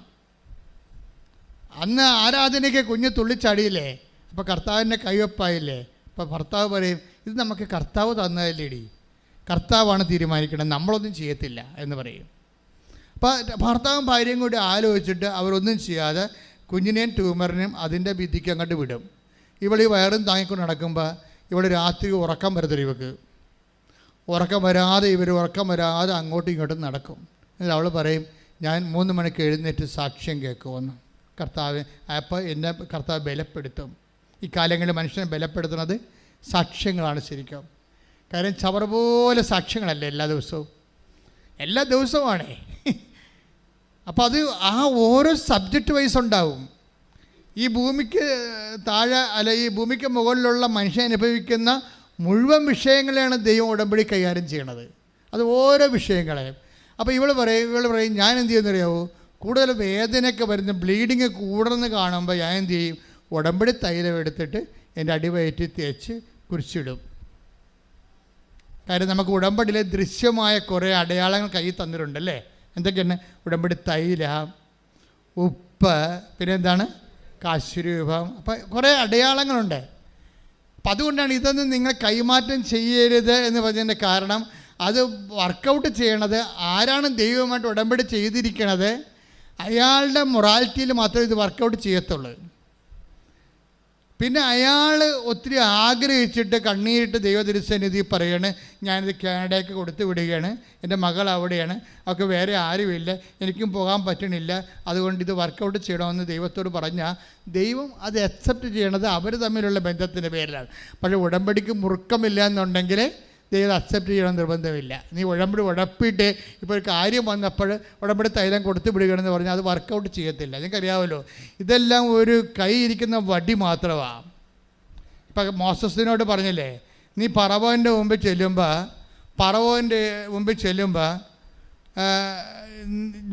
അന്ന് ആരാധനയ്ക്ക് കുഞ്ഞ് തുള്ളിച്ചാടിയില്ലേ, അപ്പോൾ കർത്താവിൻ്റെ കൈവപ്പായില്ലേ. അപ്പോൾ ഭർത്താവ് പറയും ഇത് നമുക്ക് കർത്താവ് തന്നതല്ലേടി, കർത്താവാണ് തീരുമാനിക്കണം, നമ്മളൊന്നും ചെയ്യത്തില്ല എന്ന് പറയും. അപ്പോൾ ഭർത്താവും ഭാര്യയും കൂടി ആലോചിച്ചിട്ട് അവരൊന്നും ചെയ്യാതെ കുഞ്ഞിനെയും ട്യൂമറിനെയും അതിൻ്റെ ഭിത്തിക്ക് അങ്ങോട്ട് വിടും. ഇവളീ വയറും താങ്ങിക്കൊണ്ട് നടക്കുമ്പോൾ ഇവിടെ രാത്രി ഉറക്കം വരത്തില്ല. ഉറക്കം വരാതെ അങ്ങോട്ടും ഇങ്ങോട്ടും നടക്കും. എന്നിട്ട് അവൾ പറയും ഞാൻ 3 മണിക്ക് എഴുന്നേറ്റ് സാക്ഷ്യം കേൾക്കുമെന്ന്. കർത്താവ് അപ്പോൾ എന്നെ കർത്താവ് ബലപ്പെടുത്തും. ഈ കാലങ്ങളിൽ മനുഷ്യനെ ബലപ്പെടുത്തുന്നത് സാക്ഷ്യങ്ങളാണ് ശരിക്കും. കാര്യം ചവർ പോലെ സാക്ഷ്യങ്ങളല്ലേ എല്ലാ ദിവസവുമാണേ. അപ്പോൾ അത് ആ ഓരോ സബ്ജക്റ്റ് വൈസ് ഉണ്ടാവും. ഈ ഭൂമിക്ക് താഴെ അല്ല ഈ ഭൂമിക്ക് മുകളിലുള്ള മനുഷ്യൻ അനുഭവിക്കുന്ന മുഴുവൻ വിഷയങ്ങളെയാണ് ദൈവം ഉടമ്പടി കൈകാര്യം ചെയ്യണത്. അത് ഓരോ വിഷയങ്ങളെയും. അപ്പോൾ ഇവൾ പറയും ഞാൻ എന്ത് ചെയ്യുന്നറിയാവോ, കൂടുതൽ വേദനയൊക്കെ വരുന്ന ബ്ലീഡിങ് കൂടുന്ന കാണുമ്പോൾ ഞാൻ എന്ത് ചെയ്യും, ഉടമ്പടി തൈലം എടുത്തിട്ട് എൻ്റെ അടിവയറ്റിൽ തേച്ച് കുരിച്ചിടും. കാര്യം നമുക്ക് ഉടമ്പടിയിലെ ദൃശ്യമായ കുറേ അടയാളങ്ങൾ കയ്യിൽ തന്നിട്ടുണ്ടല്ലേ. എന്തൊക്കെയാണ്? ഉടമ്പടി തൈലം, ഉപ്പ്, പിന്നെ എന്താണ് കാശുരൂപം. അപ്പം കുറേ അടയാളങ്ങളുണ്ട്. അപ്പം അതുകൊണ്ടാണ് ഇതൊന്നും നിങ്ങൾ കൈമാറ്റം ചെയ്യരുത് എന്ന് പറഞ്ഞതിൻ്റെ കാരണം, അത് വർക്കൗട്ട് ചെയ്യണത് ആരാണ് ദൈവമായിട്ട് ഉടമ്പടി ചെയ്തിരിക്കണത്, അയാളുടെ മൊറാലിറ്റിയിൽ മാത്രമേ ഇത് വർക്കൗട്ട് ചെയ്യത്തുള്ളൂ. പിന്നെ അയാൾ ഒത്തിരി ആഗ്രഹിച്ചിട്ട് കണ്ണീരിട്ട് ദൈവതിരുസന്നിധി പറയാണ് ഞാനിത് കാനഡയ്ക്ക് കൊടുത്തു വിടുകയാണ്, എൻ്റെ മകൾ അവിടെയാണ്, അവർക്ക് വേറെ ആരുമില്ല, എനിക്കും പോകാൻ പറ്റണില്ല, അതുകൊണ്ട് ഇത് വർക്കൗട്ട് ചെയ്യണമെന്ന് ദൈവത്തോട് പറഞ്ഞാൽ ദൈവം അത് അക്സെപ്റ്റ് ചെയ്യണത് അവർ തമ്മിലുള്ള ബന്ധത്തിൻ്റെ പേരിലാണ്. പക്ഷേ ഉടമ്പടിക്ക് മുറുക്കമില്ല എന്നുണ്ടെങ്കിൽ ദൈവം അക്സെപ്റ്റ് ചെയ്യണം നിർബന്ധമില്ല. നീ ഉടമ്പടി ഉടപ്പിയിട്ട് ഇപ്പോൾ ഒരു കാര്യം വന്നപ്പോൾ ഉടമ്പടി തൈലം കൊടുത്തു വിടുകയാണെന്ന് പറഞ്ഞാൽ അത് വർക്കൗട്ട് ചെയ്യത്തില്ല. നിങ്ങൾക്കറിയാമല്ലോ, ഇതെല്ലാം ഒരു കൈ ഇരിക്കുന്ന വടി മാത്രമാണ്. ഇപ്പം മോസസിനോട് പറഞ്ഞില്ലേ, നീ പറവോൻ്റെ മുമ്പിൽ ചെല്ലുമ്പോൾ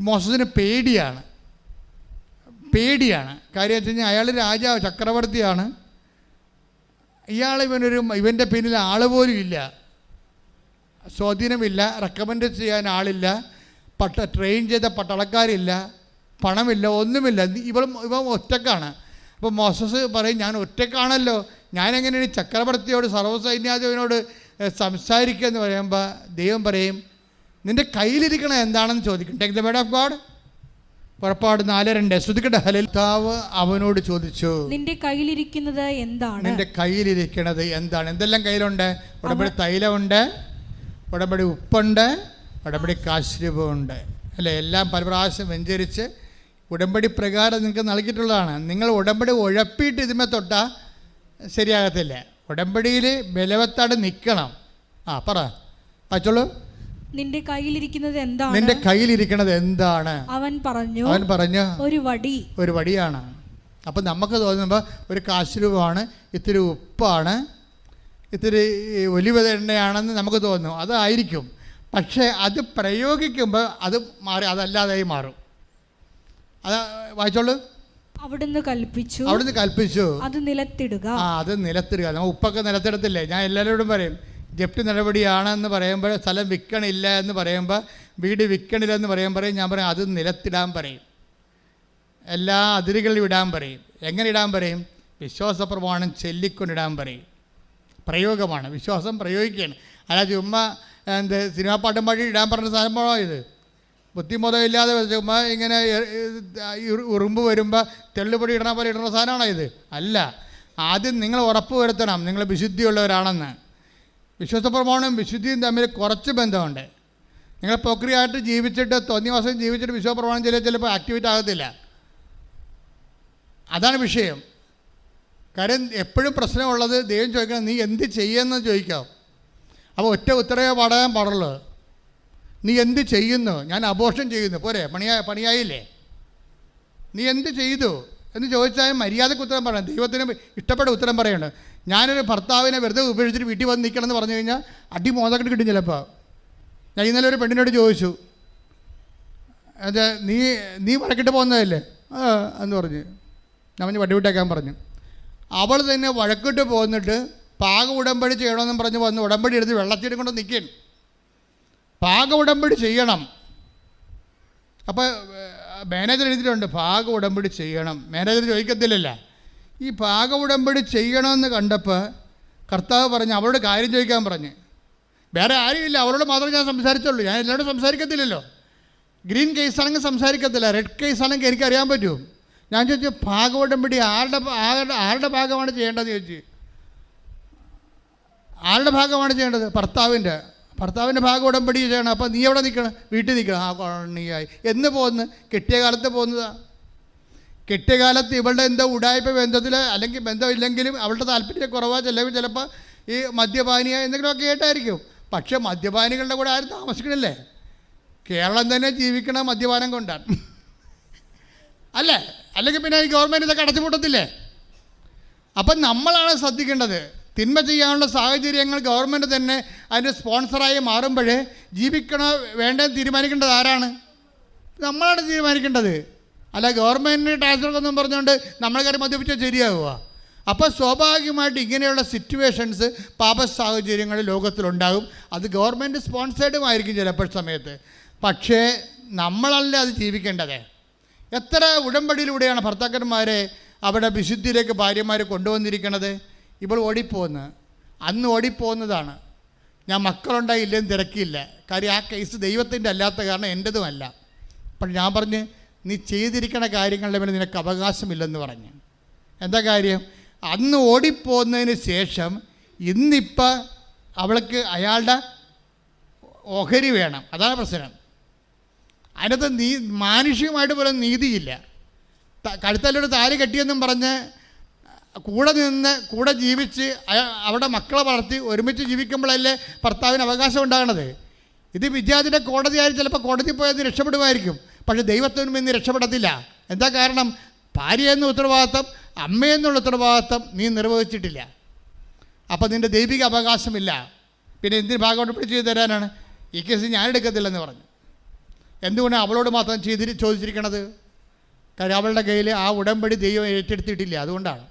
മോസസിന് പേടിയാണ്. കാര്യം വെച്ച് കഴിഞ്ഞാൽ അയാൾ രാജാവ്, ചക്രവർത്തിയാണ്. ഇവൻ്റെ പിന്നിൽ ആൾ പോലും ഇല്ല, സ്വാധീനമില്ല, റെക്കമെൻഡ് ചെയ്യാൻ ആളില്ല, ട്രെയിൻ ചെയ്ത പട്ടാളക്കാരില്ല, പണമില്ല, ഒന്നുമില്ല. ഇവൻ ഒറ്റക്കാണ്. അപ്പോൾ മോസസ് പറയും, ഞാൻ ഒറ്റക്കാണല്ലോ, ഞാനെങ്ങനെയാണ് ഈ ചക്രവർത്തിയോട് സർവ്വസൈന്യാധിപനോട് സംസാരിക്കുക എന്ന് പറയുമ്പോൾ ദൈവം പറയും, നിൻ്റെ കയ്യിലിരിക്കണ എന്താണെന്ന് ചോദിക്കും. Take the word of God. പുറപ്പാട് 4:2 ശ്രുതിക്കട്ടെ. ഹല്ലേലൂയ. അവനോട് ചോദിച്ചു, നിന്റെ കയ്യിലിരിക്കുന്നത് എന്താണ്? എന്തെല്ലാം കയ്യിലുണ്ട്? ഉടമ്പടി തൈലമുണ്ട്, ഉടമ്പടി ഉപ്പുണ്ട്, ഉടമ്പടി കാശ്രൂപമുണ്ട്, അല്ലേ? എല്ലാം പല പ്രാവശ്യം വെഞ്ചരിച്ച് ഉടമ്പടി പ്രകാരം നിങ്ങൾക്ക് നൽകിയിട്ടുള്ളതാണ്. നിങ്ങൾ ഉടമ്പടി ഉഴപ്പിയിട്ട് ഇതിന്മേൽ തൊട്ടാൽ ശരിയാകത്തില്ല. ഉടമ്പടിയിൽ ബലവത്താട് നിൽക്കണം. പറ വായിച്ചോളൂ. നിന്റെ കയ്യിലിരിക്കുന്നത് എന്താണ്? അവൻ പറഞ്ഞു ഒരു വടിയാണ്. അപ്പം നമുക്ക് തോന്നുമ്പോൾ ഒരു കാശ്രൂപമാണ്, ഇത്തിരി ഉപ്പാണ്, ഇത്തിരി ഒലിവ എണ്ണയാണെന്ന് നമുക്ക് തോന്നും. അതായിരിക്കും. പക്ഷേ അത് പ്രയോഗിക്കുമ്പോൾ അത് മാറി, അതല്ലാതായി മാറും. അത് വായിച്ചോളൂ. അവിടുന്ന് കൽപ്പിച്ചു അത് നിലത്തിടുക. നമ്മൾ ഉപ്പൊക്കെ നിലത്തിടത്തില്ലേ? ഞാൻ എല്ലാവരോടും പറയും, ജപ്തി നടപടിയാണെന്ന് പറയുമ്പോൾ, സ്ഥലം വിൽക്കണില്ല എന്ന് പറയുമ്പോൾ, വീട് വിൽക്കണില്ല എന്ന് പറയുമ്പോൾ ഞാൻ പറയും അത് നിലത്തിടാൻ പറയും, എല്ലാ അതിരുകളിലും ഇടാൻ പറയും. എങ്ങനെ ഇടാൻ പറയും? വിശ്വാസപ്രമാണം ചൊല്ലിക്കൊണ്ടിടാൻ പറയും. പ്രയോഗമാണ്, വിശ്വാസം പ്രയോഗിക്കുകയാണ്. അല്ല ചുമ്മാ സിനിമാ പാട്ടും പാടി ഇടാൻ പറഞ്ഞ സാധനമാണോ ഇത്? ബുദ്ധിബോധമില്ലാതെ ചുമ്മാ ഇങ്ങനെ ഉറുമ്പ് വരുമ്പോൾ തെള്ളുപൊടി ഇടണ പോലെ ഇടുന്ന സാധനമാണോ ഇത്? അല്ല. ആദ്യം നിങ്ങൾ ഉറപ്പ് വരുത്തണം നിങ്ങൾ വിശുദ്ധിയുള്ളവരാണെന്ന്. വിശ്വാസപ്രമാണവും വിശുദ്ധിയും തമ്മിൽ കുറച്ച് ബന്ധമുണ്ട്. നിങ്ങൾ പ്രക്രിയയായിട്ട് ജീവിച്ചിട്ട് തോന്നിവാസം ജീവിച്ചിട്ട് വിശ്വാസപ്രമാണം ചിലപ്പോൾ ആക്ടിവേറ്റ് ആകത്തില്ല. അതാണ് വിഷയം. കാര്യം എപ്പോഴും പ്രശ്നമുള്ളത് ദൈവം ചോദിക്കണം, നീ എന്ത് ചെയ്യുമെന്ന് ചോദിക്കാം. അപ്പോൾ ഒറ്റ ഉത്തരവേ പാടാൻ പാടുള്ളൂ. നീ എന്ത് ചെയ്യുന്നു? ഞാൻ അബോർഷൻ ചെയ്യുന്നു. പോരെ, പണിയായില്ലേ? നീ എന്ത് ചെയ്തു എന്ന് ചോദിച്ചാൽ മര്യാദക്ക് ഉത്തരം പറയണം. ദൈവത്തിന് ഇഷ്ടപ്പെട്ട ഉത്തരം പറയണം. ഞാനൊരു ഭർത്താവിനെ വെറുതെ ഉപേക്ഷിച്ചിട്ട് വീട്ടിൽ വന്ന് നിൽക്കണം എന്ന് പറഞ്ഞു കഴിഞ്ഞാൽ അടി മോതക്കെട്ട് കിട്ടും ചിലപ്പോൾ. ഞാൻ ഇന്നലെ ഒരു പെണ്ണിനോട് ചോദിച്ചു, അത് നീ വഴക്കിട്ട് പോകുന്നതല്ലേ എന്ന് പറഞ്ഞ് ഞാൻ വടി വിട്ടേക്കാൻ പറഞ്ഞു. അവൾ തന്നെ വഴക്കിട്ട് പോന്നിട്ട് പാക ഉടമ്പടി ചെയ്യണമെന്നും പറഞ്ഞ് വന്ന് ഉടമ്പടി എടുത്ത് വെള്ളത്തിനും കൊണ്ട് നിൽക്കും. പാക ഉടമ്പടി ചെയ്യണം. അപ്പോൾ മാനേജർ എഴുതിയിട്ടുണ്ട് പാക ഉടമ്പടി ചെയ്യണം. മാനേജർ ചോദിക്കത്തില്ലല്ലോ. ഈ പാക ഉടമ്പടി ചെയ്യണമെന്ന് കണ്ടപ്പോൾ കർത്താവ് പറഞ്ഞ് അവളോട് കാര്യം ചോദിക്കാൻ പറഞ്ഞ്. വേറെ ആരുമില്ല, അവരോട് മാത്രമേ ഞാൻ സംസാരിച്ചുള്ളൂ. ഞാൻ എല്ലാവരോടും സംസാരിക്കത്തില്ലല്ലോ. ഗ്രീൻ കേസാണെങ്കിൽ സംസാരിക്കത്തില്ല, റെഡ് കേസാണെങ്കിൽ എനിക്കറിയാൻ പറ്റും. ഞാൻ ചോദിച്ചു പാക ഉടമ്പടി ആരുടെ ഭാഗമാണ് ചെയ്യേണ്ടതെന്ന് ചോദിച്ചു. ആരുടെ ഭാഗമാണ് ചെയ്യേണ്ടത്? ഭർത്താവിൻ്റെ ഭാഗം ഉടമ്പടി ചെയ്യണം. അപ്പോൾ നീ എവിടെ നിൽക്കണം? വീട്ടിൽ നിൽക്കണം. നീയായി എന്ന് പോകുന്നു. കെട്ടിയ കാലത്ത് പോകുന്നതാണ്. കെട്ടിയ കാലത്ത് ഇവളുടെ എന്തോ ഉടായ്പ ബന്ധത്തിൽ അല്ലെങ്കിൽ ബന്ധമില്ലെങ്കിലും അവളുടെ താല്പര്യക്കുറവാണ്. ചിലപ്പോൾ ഈ മദ്യപാനിയ എന്തെങ്കിലുമൊക്കെ ആയിട്ടായിരിക്കും. പക്ഷേ മദ്യപാനികളുടെ കൂടെ ആരും താമസിക്കണില്ലേ? കേരളം തന്നെ ജീവിക്കണ മദ്യപാനം കൊണ്ടാണ് അല്ലേ? അല്ലെങ്കിൽ പിന്നെ ഈ ഗവൺമെൻറ് ഇതൊക്കെ അടച്ചുപൂട്ടത്തില്ലേ? അപ്പം നമ്മളാണ് ശ്രദ്ധിക്കേണ്ടത്. തിന്മ ചെയ്യാനുള്ള സാഹചര്യങ്ങൾ ഗവൺമെൻറ് തന്നെ അതിൻ്റെ സ്പോൺസറായി മാറുമ്പോഴേ ജീവിക്കണോ വേണ്ടതെന്ന് തീരുമാനിക്കേണ്ടത് ആരാണ്? നമ്മളാണ് തീരുമാനിക്കേണ്ടത്. അല്ല ഗവൺമെൻറ്റിന് ടാക്സൊന്നും പറഞ്ഞുകൊണ്ട് നമ്മളെ കാര്യം മദ്യപിച്ചാൽ ശരിയാവുക. അപ്പോൾ സ്വാഭാവികമായിട്ട് ഇങ്ങനെയുള്ള സിറ്റുവേഷൻസ് പാപ സാഹചര്യങ്ങൾ ലോകത്തിലുണ്ടാകും. അത് ഗവൺമെൻറ് സ്പോൺസേർഡുമായിരിക്കും ചിലപ്പോൾ സമയത്ത്. പക്ഷേ നമ്മളല്ല അത് ജീവിക്കേണ്ടത്. എത്ര ഉടമ്പടിയിലൂടെയാണ് ഭർത്താക്കന്മാരെ അവിടെ വിശുദ്ധിയിലേക്ക് ഭാര്യമാരെ കൊണ്ടുവന്നിരിക്കുന്നത്. ഇപ്പോൾ ഓടിപ്പോകുന്നു. അന്ന് ഓടിപ്പോകുന്നതാണ്. ഞാൻ മക്കളുണ്ടായി ഇല്ലെന്ന് തിരക്കിയില്ല. കാര്യം ആ കേസ് ദൈവത്തിൻ്റെ അല്ലാത്ത കാരണം എൻ്റെതുമല്ല. അപ്പോൾ ഞാൻ പറഞ്ഞ് നീ ചെയ്തിരിക്കുന്ന കാര്യങ്ങളുടെ മേലെ നിനക്ക് അവകാശമില്ലെന്ന് പറഞ്ഞ്. എന്താ കാര്യം? അന്ന് ഓടിപ്പോകുന്നതിന് ശേഷം ഇന്നിപ്പോൾ അവൾക്ക് അയാളുടെ ഓഹരി വേണം. അതാണ് പ്രശ്നം. അതിനകത്ത് മാനുഷികമായിട്ട് പോലും നീതിയില്ല. കഴുത്തല്ലൊരു താലി കെട്ടിയെന്നും പറഞ്ഞ് കൂടെ നിന്ന് കൂടെ ജീവിച്ച് അവിടെ മക്കളെ വളർത്തി ഒരുമിച്ച് ജീവിക്കുമ്പോഴല്ലേ ഭർത്താവിന് അവകാശം ഉണ്ടാകണത്. ഇത് വിദ്യാർത്ഥിയുടെ കോടതിയായി ചിലപ്പോൾ കോടതി പോയത് രക്ഷപ്പെടുമായിരിക്കും. പക്ഷേ ദൈവത്തിനും ഇന്ന് രക്ഷപ്പെടത്തില്ല. എന്താ കാരണം? ഭാര്യ എന്ന ഉത്തരവാദിത്തം, അമ്മയെന്നുള്ള ഉത്തരവാദിത്തം നീ നിർവഹിച്ചിട്ടില്ല. അപ്പോൾ നിൻ്റെ ദൈവിക അവകാശമില്ല, പിന്നെ എന്തിന് ഭാഗം ഉടമ്പടി ചെയ്തു തരാനാണ്? ഈ കേസ് ഞാൻ എടുക്കത്തില്ലെന്ന് പറഞ്ഞു. എന്തുകൊണ്ടാണ് അവളോട് മാത്രം ചോദിച്ചിരിക്കണത്? കാര്യം അവളുടെ കയ്യിൽ ആ ഉടമ്പടി ദൈവം ഏറ്റെടുത്തിട്ടില്ല. അതുകൊണ്ടാണ്.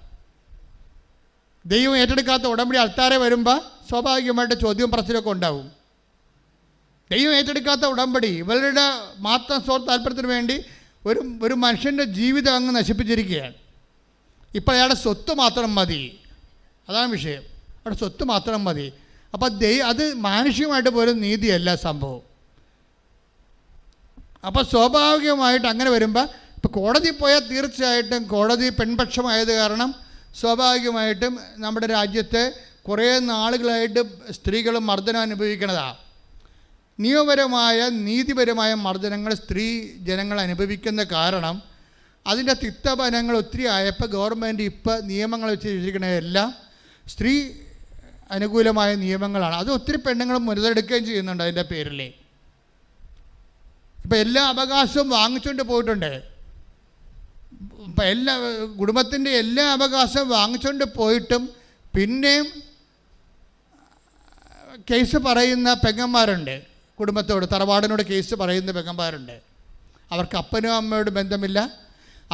ദൈവം ഏറ്റെടുക്കാത്ത ഉടമ്പടി അൾത്താരെ വരുമ്പോൾ സ്വാഭാവികമായിട്ട് ചോദ്യവും പറച്ചിലൊക്കെ ഉണ്ടാവും. ദൈവം ഏറ്റെടുക്കാത്ത ഉടമ്പടി ഇവരുടെ മാത്രം താല്പര്യത്തിന് വേണ്ടി ഒരു മനുഷ്യൻ്റെ ജീവിതം അങ്ങ് നശിപ്പിച്ചിരിക്കുകയാണ്. ഇപ്പോൾ അയാളുടെ സ്വത്ത് മാത്രം മതി, അതാണ് വിഷയം. അവിടെ സ്വത്ത് മാത്രം മതി. അപ്പോൾ അത് മാനുഷികമായിട്ട് പോലും നീതിയല്ല സംഭവം. അപ്പോൾ സ്വാഭാവികമായിട്ട് അങ്ങനെ വരുമ്പോൾ ഇപ്പോൾ കോടതി പോയാൽ തീർച്ചയായിട്ടും കോടതി പെൺപക്ഷമായത് കാരണം സ്വാഭാവികമായിട്ടും നമ്മുടെ രാജ്യത്തെ കുറേ നാളുകളായിട്ട് സ്ത്രീകൾ മർദ്ദനം അനുഭവിക്കുന്നതാണ്. നിയമപരമായ നീതിപരമായ മർദ്ദനങ്ങൾ സ്ത്രീ ജനങ്ങൾ അനുഭവിക്കുന്ന കാരണം അതിൻ്റെ തിക്തഫലങ്ങൾ ഒത്തിരി ആയപ്പോൾ ഗവൺമെൻറ് ഇപ്പോൾ നിയമങ്ങൾ വെച്ചിരിക്കുന്നതെല്ലാം സ്ത്രീ അനുകൂലമായ നിയമങ്ങളാണ്. അത് ഒത്തിരി പെണ്ണുങ്ങൾ മുതലെടുക്കുകയും ചെയ്യുന്നുണ്ട് അതിൻ്റെ പേരിൽ. ഇപ്പം എല്ലാ അവകാശവും വാങ്ങിച്ചുകൊണ്ട് പോയിട്ടുണ്ട്. ഇപ്പം എല്ലാ കുടുംബത്തിൻ്റെ എല്ലാ അവകാശവും വാങ്ങിച്ചുകൊണ്ട് പോയിട്ടും പിന്നെയും കേസ് പറയുന്ന പെങ്ങന്മാരുണ്ട്. കുടുംബത്തോട് തറവാടിനോട് കേസ് പറയുന്ന പെങ്ങന്മാരുണ്ട്. അവർക്ക് അപ്പനും അമ്മയോട് ബന്ധമില്ല,